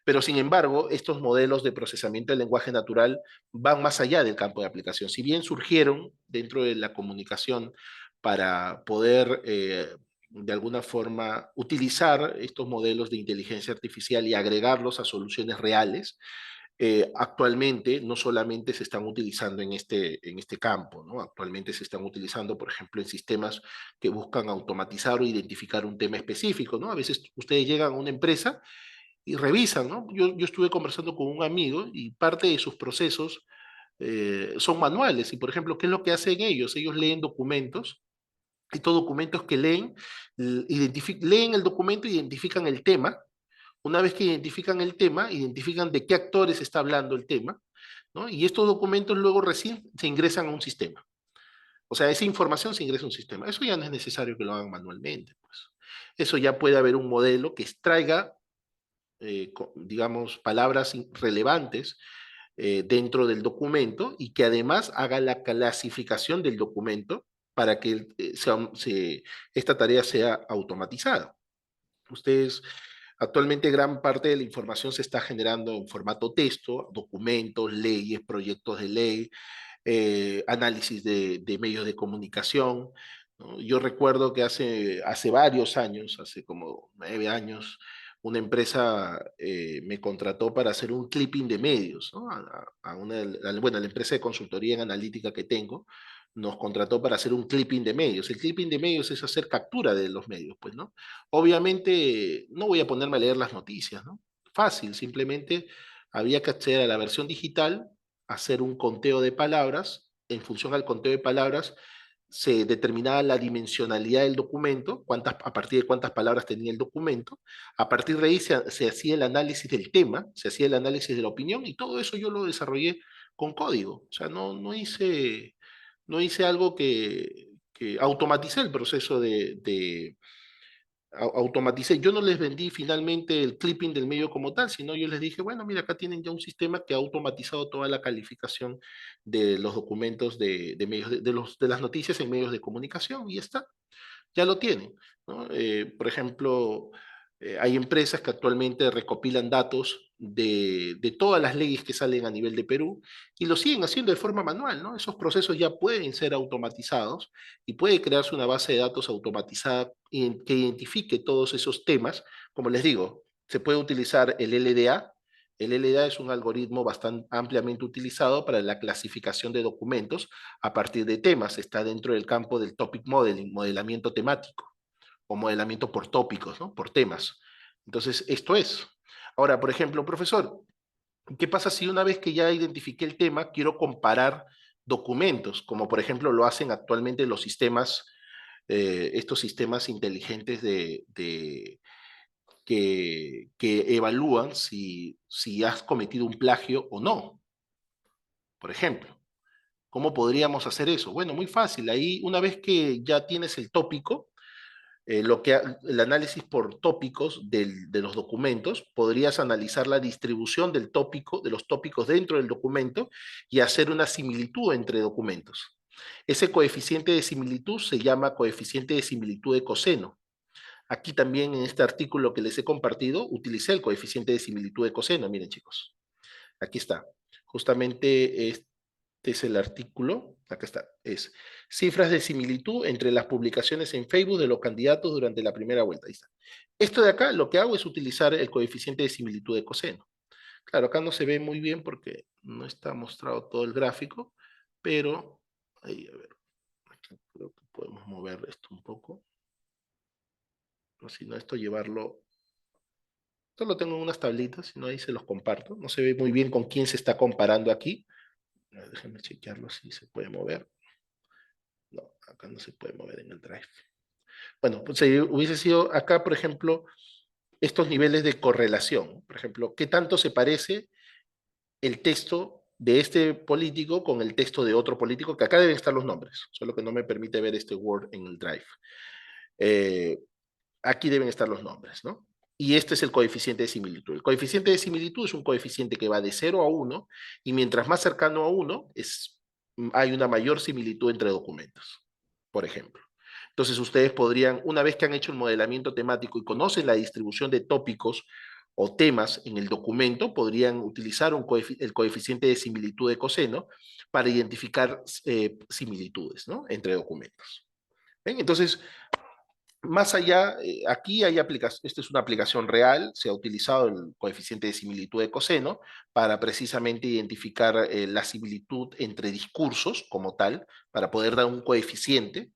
pero sin embargo, estos modelos de procesamiento del lenguaje natural van más allá del campo de aplicación. Si bien surgieron dentro de la comunicación para poder de alguna forma utilizar estos modelos de inteligencia artificial y agregarlos a soluciones reales, actualmente no solamente se están utilizando en este campo, ¿no? Actualmente se están utilizando, por ejemplo, en sistemas que buscan automatizar o identificar un tema específico, ¿no? A veces ustedes llegan a una empresa y revisan, ¿no? Yo estuve conversando con un amigo y parte de sus procesos son manuales. Y, por ejemplo, ¿qué es lo que hacen ellos? Ellos leen documentos. Estos documentos que leen, leen el documento, identifican el tema. Una vez que identifican el tema, identifican de qué actores está hablando el tema, ¿no? Y estos documentos luego recién se ingresan a un sistema. O sea, esa información se ingresa a un sistema. Eso ya no es necesario que lo hagan manualmente, pues. Eso ya puede haber un modelo que extraiga, digamos, palabras relevantes dentro del documento y que además haga la clasificación del documento para que esta tarea sea automatizada. Ustedes, actualmente gran parte de la información se está generando en formato texto, documentos, leyes, proyectos de ley, análisis de medios de comunicación, ¿no? Yo recuerdo que hace varios años, hace como 9 años, una empresa me contrató para hacer un clipping de medios, ¿no? Bueno, a la empresa de consultoría en analítica que tengo, nos contrató para hacer un clipping de medios. El clipping de medios es hacer captura de los medios, pues, ¿no? Obviamente no voy a ponerme a leer las noticias, ¿no? Fácil, simplemente había que acceder a la versión digital, hacer un conteo de palabras. En función al conteo de palabras, se determinaba la dimensionalidad del documento, a partir de cuántas palabras tenía el documento. A partir de ahí se hacía el análisis del tema, se hacía el análisis de la opinión, y todo eso yo lo desarrollé con código. O sea, no hice algo que automaticé el proceso automaticé. Yo no les vendí finalmente el clipping del medio como tal, sino yo les dije, bueno, mira, acá tienen ya un sistema que ha automatizado toda la calificación de los documentos de medios de las noticias en medios de comunicación y ya está, ya lo tienen, ¿no? Por ejemplo, hay empresas que actualmente recopilan datos de todas las leyes que salen a nivel de Perú y lo siguen haciendo de forma manual, ¿no? Esos procesos ya pueden ser automatizados y puede crearse una base de datos automatizada que identifique todos esos temas. Como les digo, se puede utilizar el LDA. El LDA es un algoritmo bastante ampliamente utilizado para la clasificación de documentos a partir de temas. Está dentro del campo del topic modeling, modelamiento temático o modelamiento por tópicos, ¿no? Por temas. Entonces, esto es. Ahora, por ejemplo, profesor, ¿qué pasa si una vez que ya identifiqué el tema, quiero comparar documentos, como por ejemplo lo hacen actualmente los sistemas, estos sistemas inteligentes que evalúan si has cometido un plagio o no, por ejemplo? ¿Cómo podríamos hacer eso? Bueno, muy fácil. Ahí, una vez que ya tienes el tópico, el análisis por tópicos de los documentos, podrías analizar la distribución del tópico, de los tópicos dentro del documento y hacer una similitud entre documentos. Ese coeficiente de similitud se llama coeficiente de similitud de coseno. Aquí también en este artículo que les he compartido, utilicé el coeficiente de similitud de coseno. Miren, chicos, aquí está. Justamente este es el artículo, acá está, es cifras de similitud entre las publicaciones en Facebook de los candidatos durante la primera vuelta. Ahí está. Esto de acá, lo que hago es utilizar el coeficiente de similitud de coseno. Claro, acá no se ve muy bien porque no está mostrado todo el gráfico, pero ahí, a ver, aquí creo que podemos mover esto un poco. O si no, esto llevarlo. Esto lo tengo en unas tablitas, si no, ahí se los comparto. No se ve muy bien con quién se está comparando aquí. Déjenme chequearlo si se puede mover. No, acá no se puede mover en el Drive. Bueno, pues si hubiese sido acá, por ejemplo, estos niveles de correlación. Por ejemplo, ¿qué tanto se parece el texto de este político con el texto de otro político? Que acá deben estar los nombres, solo que no me permite ver este Word en el Drive. Aquí deben estar los nombres, ¿no? Y este es el coeficiente de similitud. El coeficiente de similitud es un coeficiente que va de 0 a 1, y mientras más cercano a 1, hay una mayor similitud entre documentos, por ejemplo. Entonces ustedes podrían, una vez que han hecho el modelamiento temático y conocen la distribución de tópicos o temas en el documento, podrían utilizar el coeficiente de similitud de coseno para identificar similitudes, ¿no?, entre documentos. ¿Ven? Entonces, más allá, aquí hay esta es una aplicación real, se ha utilizado el coeficiente de similitud de coseno para precisamente identificar la similitud entre discursos como tal, para poder dar un coeficiente,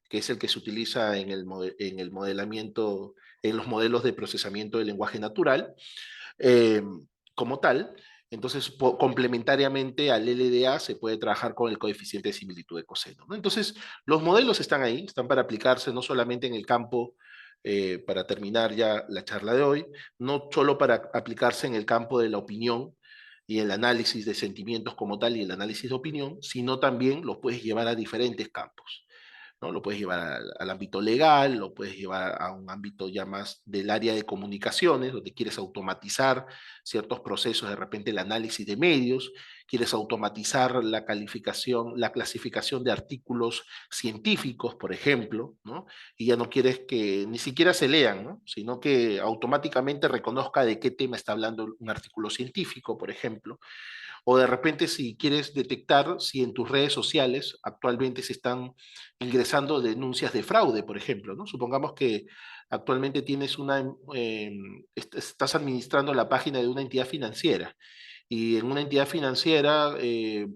que es el que se utiliza en el modelamiento, en los modelos de procesamiento del lenguaje natural, eh, como tal. Entonces, complementariamente al LDA se puede trabajar con el coeficiente de similitud de coseno, ¿no? Entonces, los modelos están ahí, están para aplicarse no solamente en el campo, para terminar ya la charla de hoy, no solo para aplicarse en el campo de la opinión y el análisis de sentimientos como tal y el análisis de opinión, sino también los puedes llevar a diferentes campos, ¿no? Lo puedes llevar al ámbito legal, lo puedes llevar a un ámbito ya más del área de comunicaciones, donde quieres automatizar ciertos procesos, de repente el análisis de medios, quieres automatizar la calificación, la clasificación de artículos científicos, por ejemplo, ¿no? Y ya no quieres que ni siquiera se lean, ¿no?, sino que automáticamente reconozca de qué tema está hablando un artículo científico, por ejemplo. O de repente si quieres detectar si en tus redes sociales actualmente se están ingresando denuncias de fraude, por ejemplo, ¿no? Supongamos que actualmente tienes estás administrando la página de una entidad financiera, y en una entidad financiera,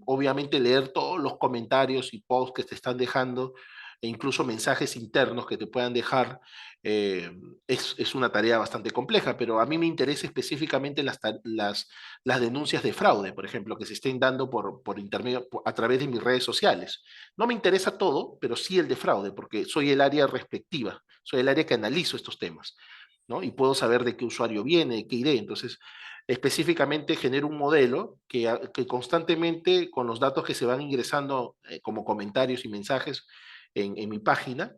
obviamente leer todos los comentarios y posts que te están dejando, e incluso mensajes internos que te puedan dejar, eh, es una tarea bastante compleja, pero a mí me interesa específicamente las denuncias de fraude, por ejemplo, que se estén dando por intermedio, a través de mis redes sociales. No me interesa todo, pero sí el de fraude, porque soy el área respectiva, soy el área que analizo estos temas, ¿no? Y puedo saber de qué usuario viene, de qué ID. Entonces, específicamente genero un modelo que constantemente, con los datos que se van ingresando como comentarios y mensajes en mi página,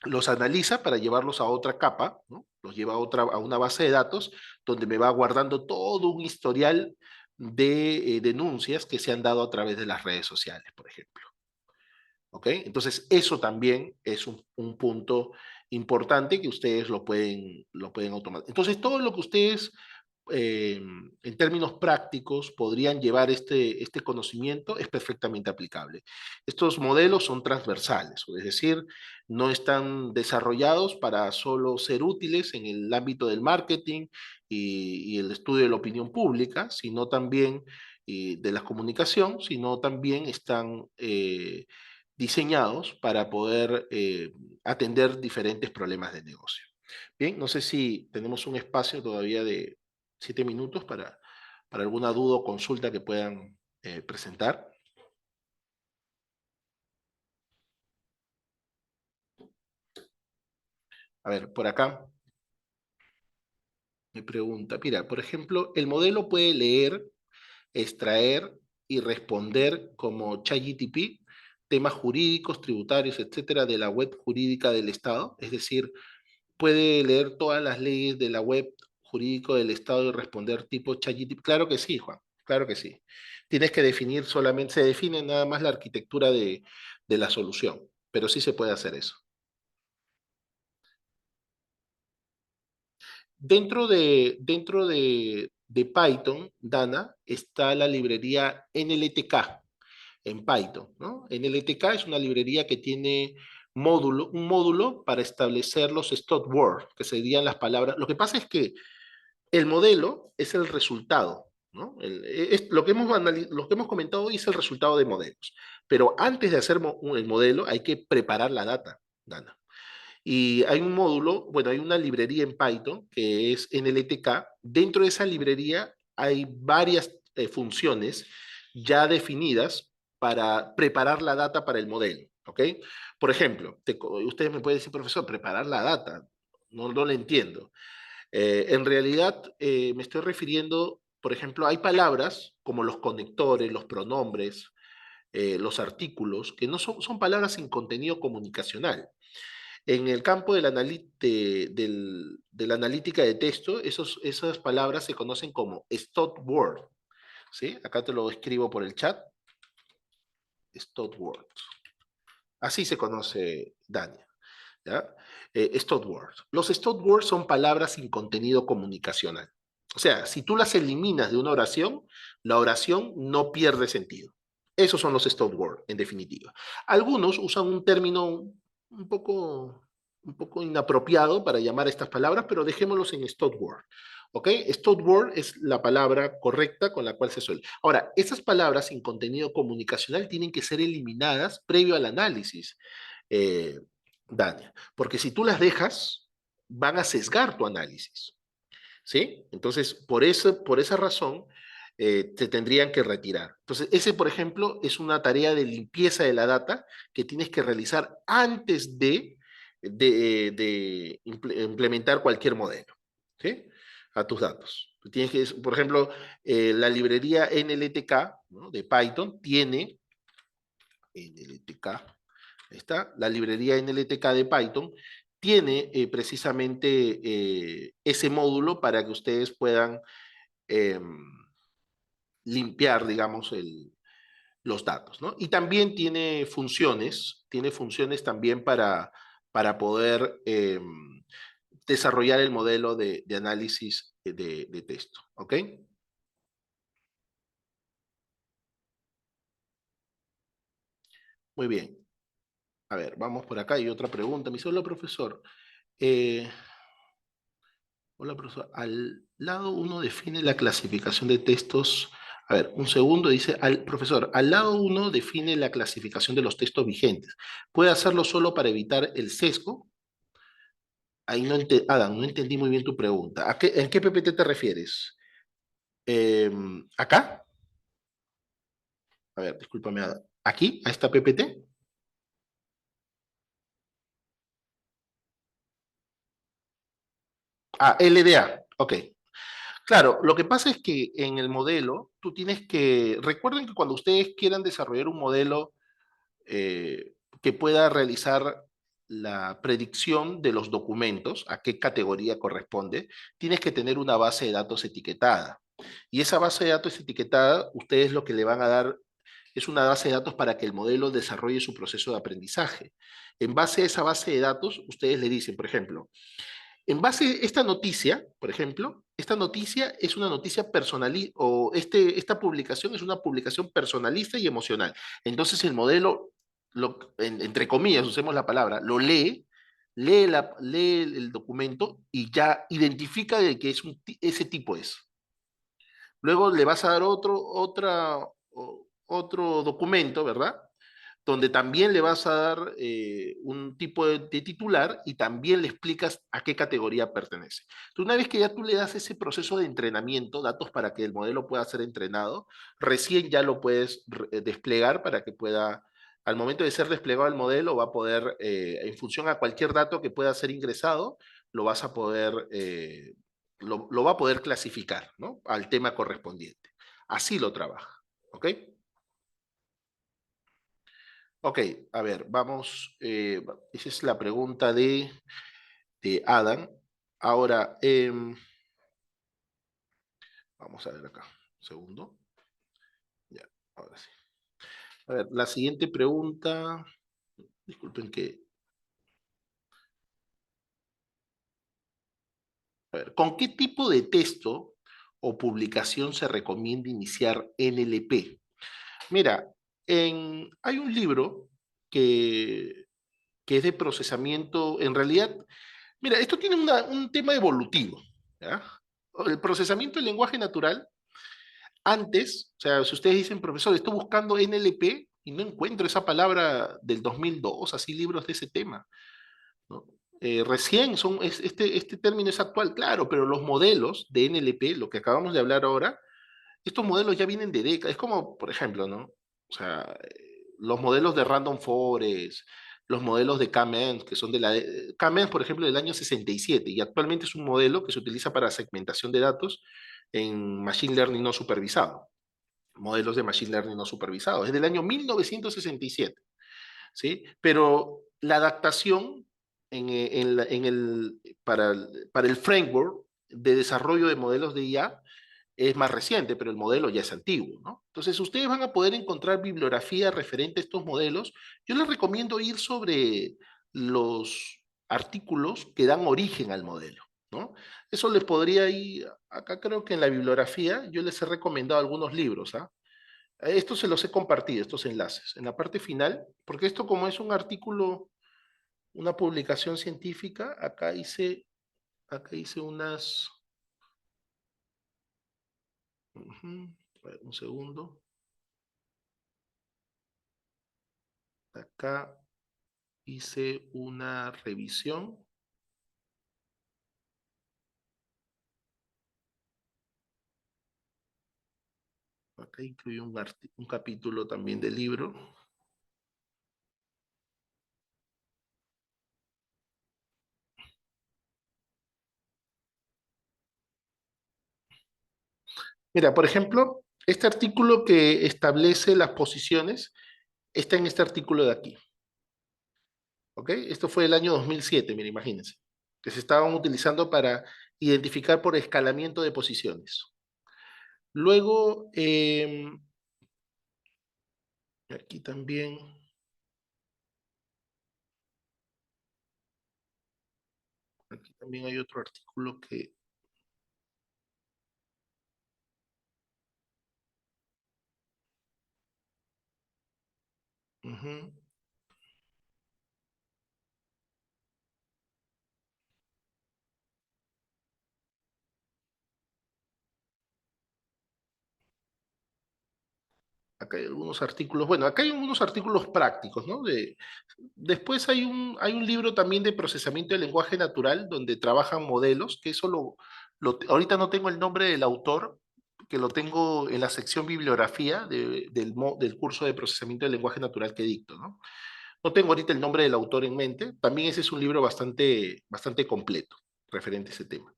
los analiza para llevarlos a otra capa, ¿no? Los lleva a una base de datos donde me va guardando todo un historial de denuncias que se han dado a través de las redes sociales, por ejemplo. ¿Ok? Entonces, eso también es un punto importante que ustedes lo pueden automatizar. Entonces, todo lo que ustedes, en términos prácticos, podrían llevar este conocimiento es perfectamente aplicable. Estos modelos son transversales, es decir, no están desarrollados para solo ser útiles en el ámbito del marketing y el estudio de la opinión pública, sino también de la comunicación, sino también están diseñados para poder atender diferentes problemas de negocio. Bien, no sé si tenemos un espacio todavía de 7 minutos para alguna duda o consulta que puedan presentar. A ver, por acá me pregunta, mira, por ejemplo, el modelo puede leer, extraer y responder como ChatGPT temas jurídicos, tributarios, etcétera, de la web jurídica del Estado, es decir, puede leer todas las leyes de la web jurídico del Estado y responder tipo ChatGPT. Claro que sí, Juan, claro que sí. Tienes que definir solamente, se define nada más la arquitectura de la solución, pero sí se puede hacer eso. Dentro de Python, Dana, está la librería NLTK en Python, ¿no? NLTK es una librería que tiene un módulo para establecer los stop words, que serían las palabras. Lo que pasa es que el modelo es el resultado, ¿no? Lo que hemos comentado hoy es el resultado de modelos. Pero antes de hacer el modelo hay que preparar la data, Dana. Y hay un módulo, bueno, hay una librería en Python que es NLTK. Dentro de esa librería hay varias funciones ya definidas para preparar la data para el modelo, ¿ok? Por ejemplo, ustedes me pueden decir, profesor, preparar la data. No lo entiendo. En realidad, me estoy refiriendo, por ejemplo, hay palabras como los conectores, los pronombres, los artículos, que no son palabras sin contenido comunicacional. En el campo de la analítica de texto, esas palabras se conocen como stop word, ¿sí? Acá te lo escribo por el chat, stop word. Así se conoce, Dania. ¿Ya? Stop words. Los stop words son palabras sin contenido comunicacional. O sea, si tú las eliminas de una oración, la oración no pierde sentido. Esos son los stop words, en definitiva. Algunos usan un término un poco, un poco inapropiado para llamar a estas palabras, pero dejémoslos en stop word. ¿Ok? Stop word es la palabra correcta con la cual se suele. Ahora, esas palabras sin contenido comunicacional tienen que ser eliminadas previo al análisis. Eh, Dania, porque si tú las dejas, van a sesgar tu análisis, ¿sí? Entonces, por esa razón, te tendrían que retirar. Entonces, ese, por ejemplo, es una tarea de limpieza de la data que tienes que realizar antes de implementar cualquier modelo, ¿sí? A tus datos. Tienes que, por ejemplo, la librería NLTK, ¿no? De Python tiene NLTK, está, la librería NLTK de Python, tiene precisamente ese módulo para que ustedes puedan eh, limpiar, digamos, los datos, ¿no? Y también tiene funciones también para poder desarrollar el modelo de análisis de texto, ¿ok? Muy bien. A ver, vamos por acá. Hay otra pregunta. Me dice, hola, profesor. Eh, Hola, profesor. Al lado uno define la clasificación de textos. A ver, un segundo, dice, profesor, al lado uno define la clasificación de los textos vigentes. ¿Puede hacerlo solo para evitar el sesgo? Ahí no Adam, no entendí muy bien tu pregunta. ¿En qué PPT te refieres? ¿Acá? A ver, discúlpame, Adam. ¿Aquí? ¿A esta PPT? Ah, LDA. Ok. Claro, lo que pasa es que en el modelo tú tienes que, recuerden que cuando ustedes quieran desarrollar un modelo que pueda realizar la predicción de los documentos, a qué categoría corresponde, tienes que tener una base de datos etiquetada. Y esa base de datos etiquetada, ustedes lo que le van a dar es una base de datos para que el modelo desarrolle su proceso de aprendizaje. En base a esa base de datos, ustedes le dicen, por ejemplo, en base a esta noticia, por ejemplo, esta noticia es una noticia personalista, o esta publicación es una publicación personalista y emocional. Entonces el modelo, entre comillas, usemos la palabra, lo lee el documento y ya identifica de que ese tipo es. Luego le vas a dar otro documento, ¿verdad? Donde también le vas a dar un tipo de titular y también le explicas a qué categoría pertenece. Entonces, una vez que ya tú le das ese proceso de entrenamiento, datos para que el modelo pueda ser entrenado, recién ya lo puedes desplegar para que pueda, al momento de ser desplegado el modelo, va a poder, en función a cualquier dato que pueda ser ingresado, lo vas a poder, lo va a poder clasificar, ¿no? Al tema correspondiente. Así lo trabaja, ¿ok? Ok, a ver, vamos. Esa es la pregunta de Adam. Ahora, vamos a ver acá. Un segundo. Ya, ahora sí. A ver, la siguiente pregunta. Disculpen que. A ver, ¿con qué tipo de texto o publicación se recomienda iniciar NLP? Mira, hay un libro que, que es de procesamiento. En realidad, mira, esto tiene un tema evolutivo. ¿Ya? El procesamiento del lenguaje natural, antes, o sea, si ustedes dicen, profesor, estoy buscando NLP y no encuentro esa palabra del 2002, así libros de ese tema, ¿no? Recién este término es actual, claro, pero los modelos de NLP, lo que acabamos de hablar ahora, estos modelos ya vienen de décadas. Es como, por ejemplo, ¿no? O sea, los modelos de Random Forest, los modelos de K-means, que son de K-means, por ejemplo, del año 67, y actualmente es un modelo que se utiliza para segmentación de datos en Machine Learning no supervisado. Modelos de Machine Learning no supervisado. Es del año 1967, ¿sí? Pero la adaptación para el framework de desarrollo de modelos de IA es más reciente, pero el modelo ya es antiguo, ¿no? Entonces, ustedes van a poder encontrar bibliografía referente a estos modelos. Yo les recomiendo ir sobre los artículos que dan origen al modelo, ¿no? Eso les podría ir, acá creo que en la bibliografía yo les he recomendado algunos libros, ¿ah? Estos se los he compartido, estos enlaces, en la parte final, porque esto como es un artículo, una publicación científica, acá hice unas, a ver, un segundo, acá hice una revisión, acá incluí un capítulo también del libro. Mira, por ejemplo, este artículo que establece las posiciones está en este artículo de aquí, ¿ok? Esto fue el año 2007, mira, imagínense, que se estaban utilizando para identificar por escalamiento de posiciones. Luego, aquí también, aquí también hay otro artículo que... ujú. Acá hay algunos artículos, bueno, acá hay algunos artículos prácticos, ¿no? Después hay un libro también de procesamiento del lenguaje natural donde trabajan modelos, que eso ahorita no tengo el nombre del autor, que lo tengo en la sección bibliografía del curso de procesamiento del lenguaje natural que dicto, ¿no? No tengo ahorita el nombre del autor en mente, también ese es un libro bastante completo referente a ese tema.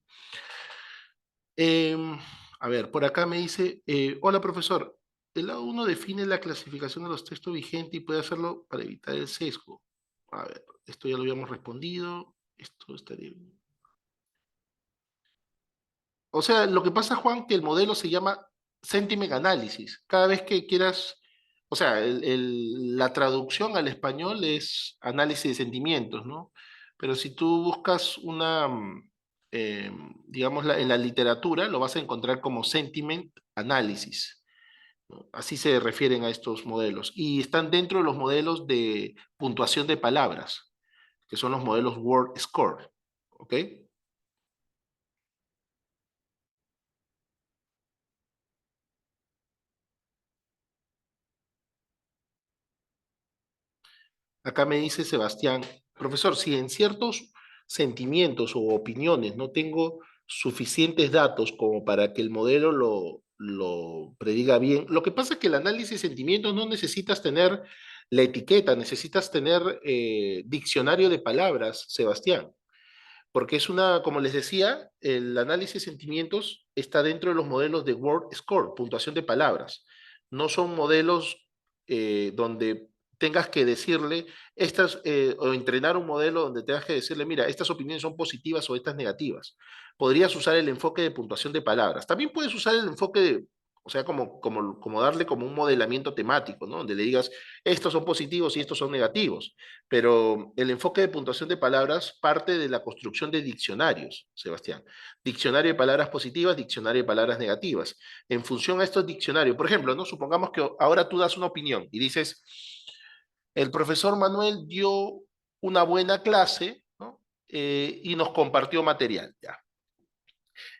Em, a ver, por acá me dice, hola profesor, el lado uno define la clasificación de los textos vigentes y puede hacerlo para evitar el sesgo. A ver, esto ya lo habíamos respondido, esto estaría bien. O sea, lo que pasa, Juan, que el modelo se llama Sentiment Analysis. Cada vez que quieras, o sea, la traducción al español es análisis de sentimientos, ¿no? Pero si tú buscas digamos, en la literatura, lo vas a encontrar como Sentiment Analysis, ¿no? Así se refieren a estos modelos. Y están dentro de los modelos de puntuación de palabras, que son los modelos Word Score, ¿ok? Acá me dice Sebastián, profesor, si en ciertos sentimientos o opiniones no tengo suficientes datos como para que el modelo lo prediga bien, lo que pasa es que el análisis de sentimientos no necesitas tener la etiqueta, necesitas tener diccionario de palabras, Sebastián, porque es una, como les decía, el análisis de sentimientos está dentro de los modelos de Word Score, puntuación de palabras. No son modelos donde tengas que decirle, o entrenar un modelo donde tengas que decirle, mira, estas opiniones son positivas o estas negativas. Podrías usar el enfoque de puntuación de palabras. También puedes usar el enfoque de, o sea, como darle como un modelamiento temático, ¿no? Donde le digas, estos son positivos y estos son negativos, pero el enfoque de puntuación de palabras parte de la construcción de diccionarios, Sebastián. Diccionario de palabras positivas, diccionario de palabras negativas. En función a estos diccionarios, por ejemplo, ¿no? Supongamos que ahora tú das una opinión y dices, el profesor Manuel dio una buena clase, ¿no? Y nos compartió material, ¿ya?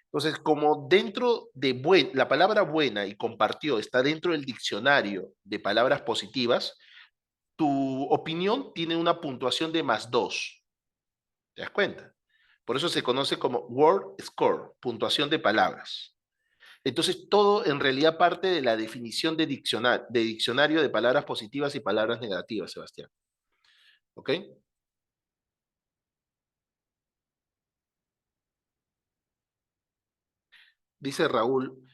Entonces, como dentro de la palabra buena y compartió está dentro del diccionario de palabras positivas, tu opinión tiene una puntuación de +2. ¿Te das cuenta? Por eso se conoce como word score, puntuación de palabras. Entonces, todo en realidad parte de la definición de diccionario de palabras positivas y palabras negativas, Sebastián. ¿Ok? Dice Raúl,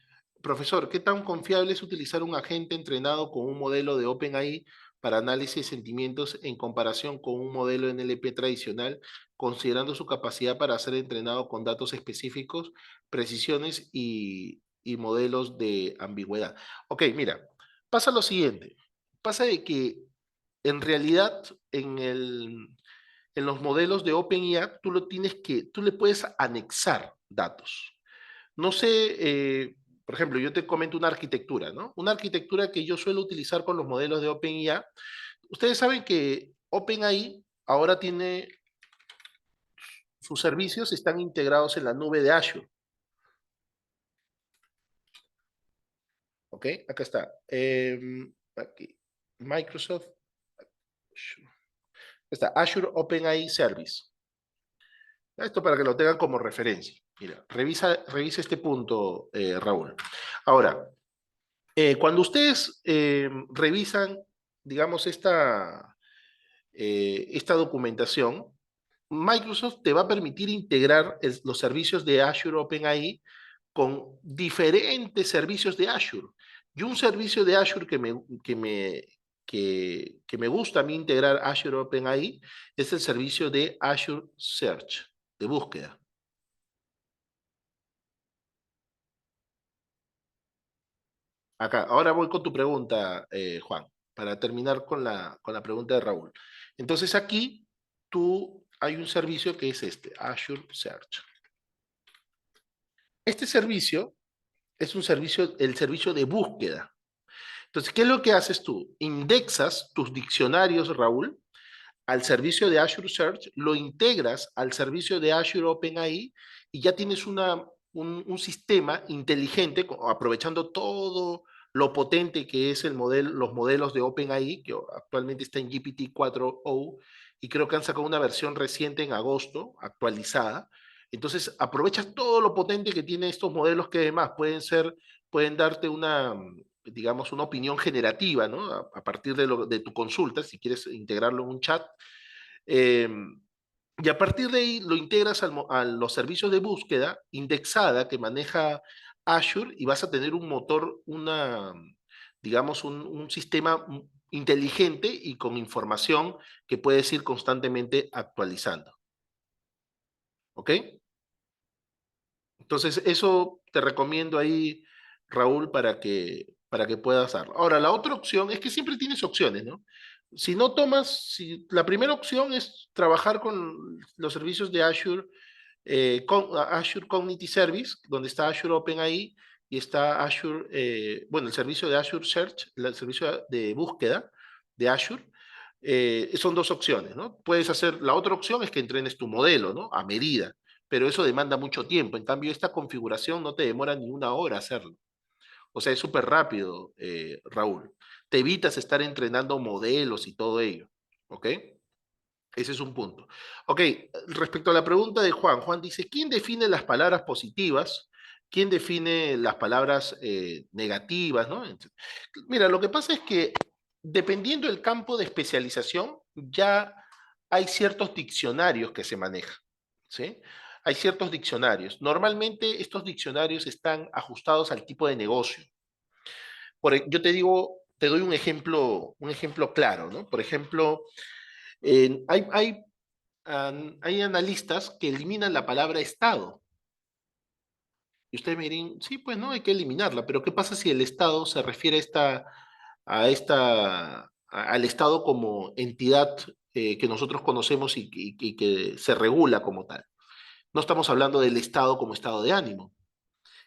profesor, ¿qué tan confiable es utilizar un agente entrenado con un modelo de OpenAI para análisis de sentimientos en comparación con un modelo NLP tradicional, considerando su capacidad para ser entrenado con datos específicos, precisiones y modelos de ambigüedad. Ok, mira, pasa lo siguiente. Pasa de que en realidad en los modelos de OpenAI tú le puedes anexar datos. No sé, por ejemplo, yo te comento una arquitectura, ¿no? Una arquitectura que yo suelo utilizar con los modelos de OpenAI. Ustedes saben que OpenAI ahora tiene sus servicios están integrados en la nube de Azure, ¿ok? Acá está. Aquí. Microsoft, está Azure OpenAI Service. Esto para que lo tengan como referencia. Mira, revisa este punto, Raúl. Ahora, cuando ustedes revisan, digamos, esta documentación, Microsoft te va a permitir integrar los servicios de Azure OpenAI con diferentes servicios de Azure. Y un servicio de Azure que me gusta a mí integrar Azure OpenAI es el servicio de Azure Search, de búsqueda. Acá, ahora voy con tu pregunta, Juan, para terminar con la pregunta de Raúl. Entonces aquí hay un servicio que es este, Azure Search. Este servicio es el servicio de búsqueda. Entonces, ¿qué es lo que haces tú? Indexas tus diccionarios, Raúl, al servicio de Azure Search, lo integras al servicio de Azure OpenAI y ya tienes un sistema inteligente, aprovechando todo lo potente que es los modelos de OpenAI, que actualmente está en GPT-4o, y creo que han sacado una versión reciente en agosto, actualizada. Entonces, aprovechas todo lo potente que tienen estos modelos que además pueden darte digamos, una opinión generativa, ¿no? A partir de tu consulta, si quieres integrarlo en un chat. Eh, y a partir de ahí lo integras a los servicios de búsqueda indexada que maneja Azure y vas a tener un motor, digamos, un sistema inteligente y con información que puedes ir constantemente actualizando. ¿Ok? Entonces, eso te recomiendo ahí, Raúl, para que puedas hacerlo. Ahora, la otra opción es que siempre tienes opciones, ¿no? Si la primera opción es trabajar con los servicios de Azure, Azure Cognitive Service, donde está Azure OpenAI y está Azure, bueno, el servicio de Azure Search, el servicio de búsqueda de Azure. Son dos opciones, ¿no? La otra opción es que entrenes tu modelo, ¿no? A medida, pero eso demanda mucho tiempo. En cambio, esta configuración no te demora ni una hora hacerlo. O sea, es súper rápido, Raúl. Te evitas estar entrenando modelos y todo ello. ¿Ok? Ese es un punto. Ok, respecto a la pregunta de Juan, Juan dice, ¿quién define las palabras positivas? ¿Quién define las palabras negativas? ¿No? Mira, lo que pasa es que dependiendo del campo de especialización, ya hay ciertos diccionarios que se manejan, ¿sí? Hay ciertos diccionarios. Normalmente estos diccionarios están ajustados al tipo de negocio. Yo te digo, te doy un ejemplo claro, ¿no? Por ejemplo, hay analistas que eliminan la palabra Estado. Y ustedes me dirán, sí, pues no, hay que eliminarla, pero ¿qué pasa si el Estado se refiere al Estado como entidad que nosotros conocemos y que se regula como tal? No estamos hablando del Estado como estado de ánimo.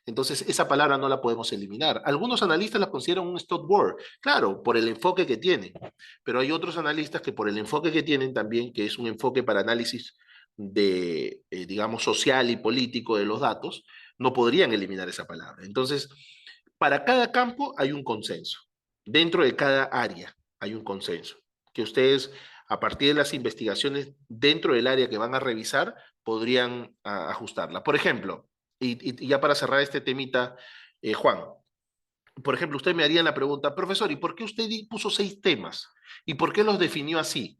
Entonces, esa palabra no la podemos eliminar. Algunos analistas la consideran un stop word, claro, por el enfoque que tienen, pero hay otros analistas que por el enfoque que tienen también, que es un enfoque para análisis digamos, social y político de los datos, no podrían eliminar esa palabra. Entonces, para cada campo hay un consenso. Dentro de cada área hay un consenso. Que ustedes, a partir de las investigaciones dentro del área que van a revisar, podrían ajustarla. Por ejemplo, y ya para cerrar este temita, Juan, por ejemplo, usted me haría la pregunta, profesor, ¿y por qué usted puso 6 temas? ¿Y por qué los definió así?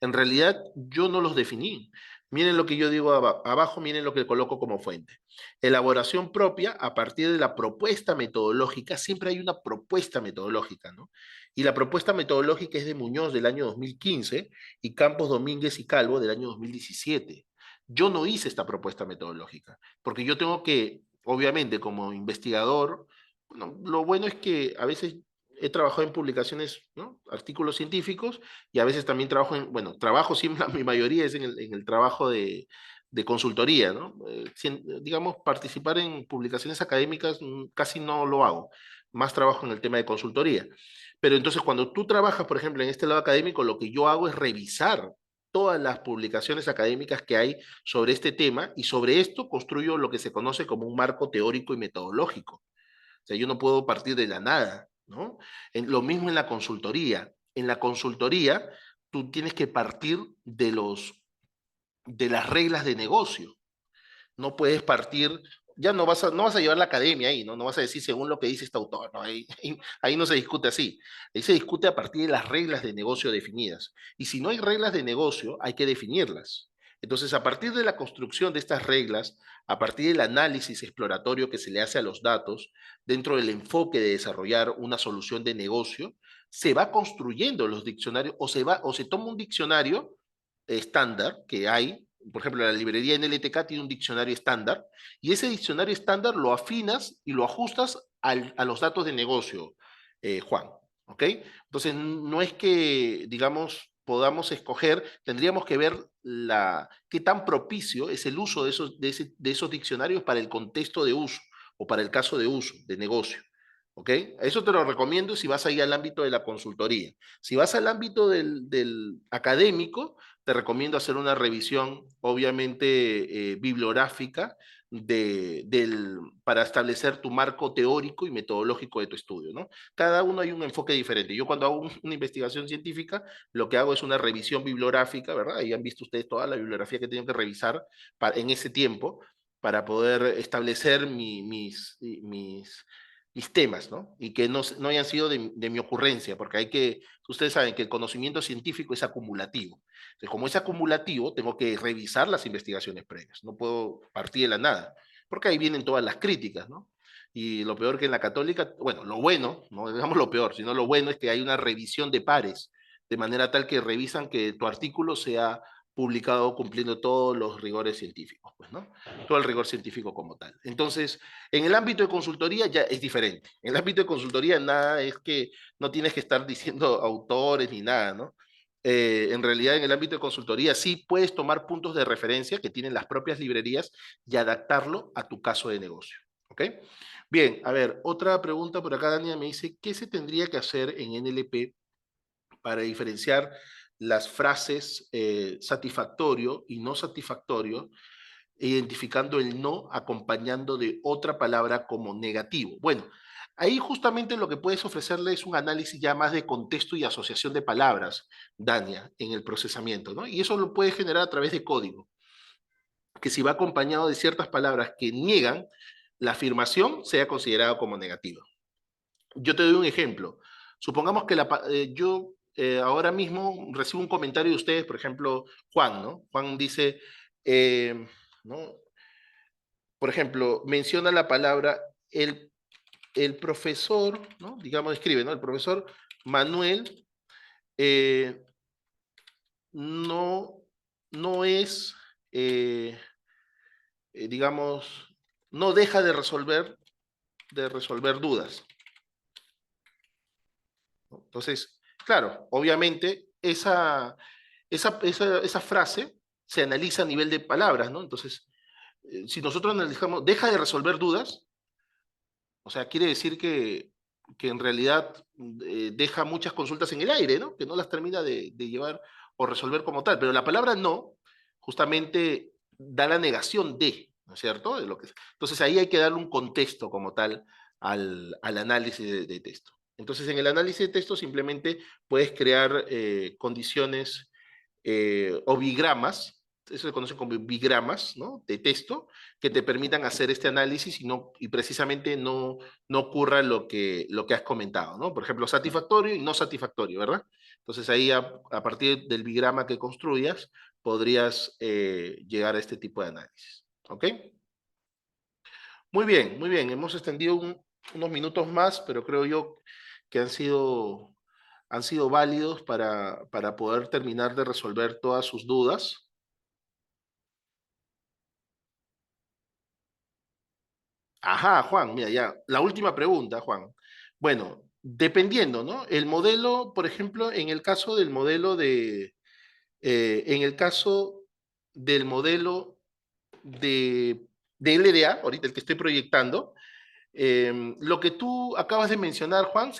En realidad, yo no los definí. Miren lo que yo digo abajo, miren lo que coloco como fuente. Elaboración propia a partir de la propuesta metodológica. Siempre hay una propuesta metodológica, ¿no? Y la propuesta metodológica es de Muñoz del año 2015 y Campos Domínguez y Calvo del año 2017. Yo no hice esta propuesta metodológica, porque yo tengo que, obviamente, como investigador, bueno, lo bueno es que a veces he trabajado en publicaciones, ¿no? Artículos científicos, y a veces también trabajo en, bueno, trabajo siempre, mi mayoría es en el trabajo de consultoría, ¿no? Digamos, participar en publicaciones académicas casi no lo hago, más trabajo en el tema de consultoría. Pero entonces cuando tú trabajas, por ejemplo, en este lado académico, lo que yo hago es revisar todas las publicaciones académicas que hay sobre este tema y sobre esto construyo lo que se conoce como un marco teórico y metodológico. O sea, yo no puedo partir de la nada, ¿no? Lo mismo en la consultoría. En la consultoría, tú tienes que partir de las reglas de negocio. No puedes partir, ya no vas a llevar la academia ahí, ¿no? No vas a decir según lo que dice este autor, ¿no? Ahí no se discute así. Ahí se discute a partir de las reglas de negocio definidas. Y si no hay reglas de negocio, hay que definirlas. Entonces, a partir de la construcción de estas reglas, a partir del análisis exploratorio que se le hace a los datos, dentro del enfoque de desarrollar una solución de negocio, se va construyendo los diccionarios o se toma un diccionario estándar que hay, por ejemplo, la librería NLTK tiene un diccionario estándar, y ese diccionario estándar lo afinas y lo ajustas a los datos de negocio, Juan, ¿ok? Entonces, no es que, digamos, podamos escoger, tendríamos que ver qué tan propicio es el uso de esos diccionarios para el contexto de uso o para el caso de uso, de negocio. ¿Ok? Eso te lo recomiendo si vas ahí al ámbito de la consultoría. Si vas al ámbito del académico, te recomiendo hacer una revisión, obviamente, bibliográfica para establecer tu marco teórico y metodológico de tu estudio, ¿no? Cada uno hay un enfoque diferente. Yo cuando hago una investigación científica, lo que hago es una revisión bibliográfica, ¿verdad? Ahí han visto ustedes toda la bibliografía que tengo que revisar en ese tiempo para poder establecer mis temas, ¿no? Y que no hayan sido de mi ocurrencia, porque ustedes saben que el conocimiento científico es acumulativo. Entonces, como es acumulativo, tengo que revisar las investigaciones previas. No puedo partir de la nada, porque ahí vienen todas las críticas, ¿no? Y lo peor que en la católica, bueno, lo bueno, no digamos lo peor, sino lo bueno es que hay una revisión de pares, de manera tal que revisan que tu artículo sea publicado cumpliendo todos los rigores científicos, pues, ¿no? Todo el rigor científico como tal. Entonces, en el ámbito de consultoría ya es diferente. En el ámbito de consultoría nada es que no tienes que estar diciendo autores ni nada, ¿no? En realidad en el ámbito de consultoría sí puedes tomar puntos de referencia que tienen las propias librerías y adaptarlo a tu caso de negocio. ¿Ok? Bien, a ver, otra pregunta por acá, Dania me dice, ¿qué se tendría que hacer en NLP para diferenciar las frases satisfactorio y no satisfactorio, identificando el no acompañando de otra palabra como negativo? Bueno, ahí justamente lo que puedes ofrecerle es un análisis ya más de contexto y asociación de palabras, Dania, en el procesamiento, ¿no? Y eso lo puedes generar a través de código, que si va acompañado de ciertas palabras que niegan, la afirmación sea considerada como negativa. Yo te doy un ejemplo. Supongamos que yo ahora mismo recibo un comentario de ustedes, por ejemplo, Juan, ¿no? Juan dice, ¿no? Por ejemplo, menciona la palabra el, el profesor, ¿no? Digamos, escribe, ¿no? El profesor Manuel eh, no, no es, eh, digamos, no deja de resolver dudas, ¿no? Entonces, claro, obviamente esa frase se analiza a nivel de palabras, ¿no? Entonces, si nosotros analizamos, deja de resolver dudas, o sea, quiere decir que en realidad deja muchas consultas en el aire, ¿no? Que no las termina de llevar o resolver como tal. Pero la palabra no, justamente da la negación de, ¿no es cierto? Entonces ahí hay que darle un contexto como tal al análisis de texto. Entonces en el análisis de texto simplemente puedes crear condiciones o bigramas, eso se conoce como bigramas, ¿no? De texto, que te permitan hacer este análisis y precisamente no ocurra lo que has comentado, ¿no? Por ejemplo, satisfactorio y no satisfactorio, ¿verdad? Entonces ahí a partir del bigrama que construyas, podrías llegar a este tipo de análisis. ¿Ok? Muy bien, muy bien. Hemos extendido unos minutos más, pero creo yo que han sido válidos para poder terminar de resolver todas sus dudas. Ajá, Juan, mira, ya, la última pregunta, Juan. Bueno, dependiendo, ¿no? El modelo, por ejemplo, en el caso del modelo en el caso del modelo de LDA, ahorita el que estoy proyectando, lo que tú acabas de mencionar, Juan,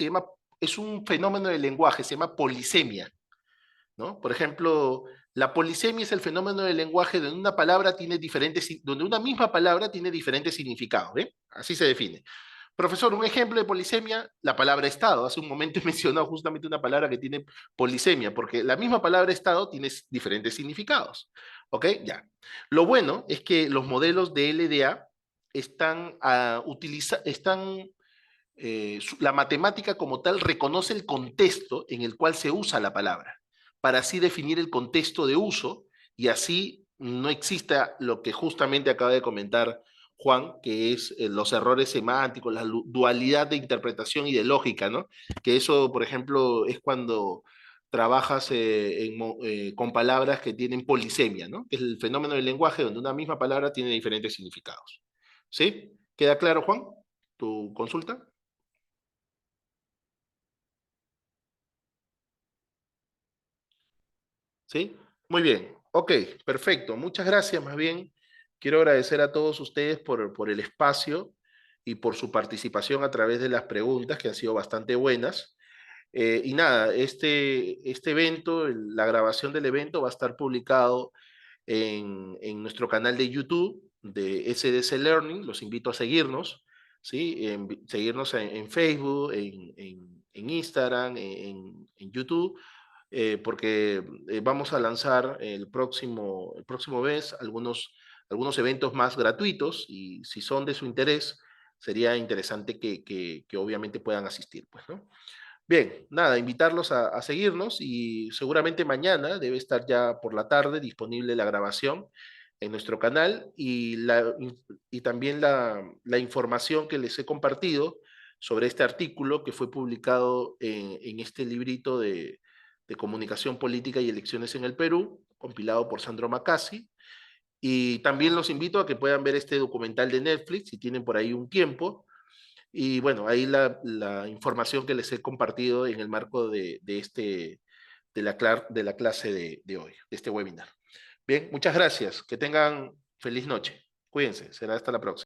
es un fenómeno del lenguaje, se llama polisemia, ¿no? Por ejemplo, la polisemia es el fenómeno del lenguaje donde una palabra tiene donde una misma palabra tiene diferentes significados, ¿eh? Así se define. Profesor, un ejemplo de polisemia, la palabra estado. Hace un momento he mencionado justamente una palabra que tiene polisemia, porque la misma palabra estado tiene diferentes significados. ¿Ok? Ya. Lo bueno es que los modelos de LDA la matemática como tal reconoce el contexto en el cual se usa la palabra, para así definir el contexto de uso y así no exista lo que justamente acaba de comentar Juan, que es los errores semánticos, la dualidad de interpretación y de lógica, ¿no? Que eso, por ejemplo, es cuando trabajas con palabras que tienen polisemia, ¿no? Que es el fenómeno del lenguaje donde una misma palabra tiene diferentes significados. ¿Sí? ¿Queda claro, Juan? ¿Tu consulta? ¿Sí? Muy bien. Ok, perfecto. Muchas gracias. Más bien, quiero agradecer a todos ustedes por el espacio y por su participación a través de las preguntas, que han sido bastante buenas. Y nada, este evento, la grabación del evento va a estar publicado en nuestro canal de YouTube de SDC Learning. Los invito a seguirnos, ¿sí? Seguirnos en Facebook, en Instagram, en YouTube, porque vamos a lanzar el próximo mes algunos eventos más gratuitos y si son de su interés, sería interesante que obviamente puedan asistir, pues, ¿no? Bien, nada, invitarlos a seguirnos y seguramente mañana debe estar ya por la tarde disponible la grabación en nuestro canal y también la información que les he compartido sobre este artículo que fue publicado en este librito de comunicación política y elecciones en el Perú, compilado por Sandro Macasi. Y también los invito a que puedan ver este documental de Netflix si tienen por ahí un tiempo y bueno, ahí la información que les he compartido en el marco de la clase de hoy, de este webinar. Bien, muchas gracias. Que tengan feliz noche. Cuídense. Será hasta la próxima.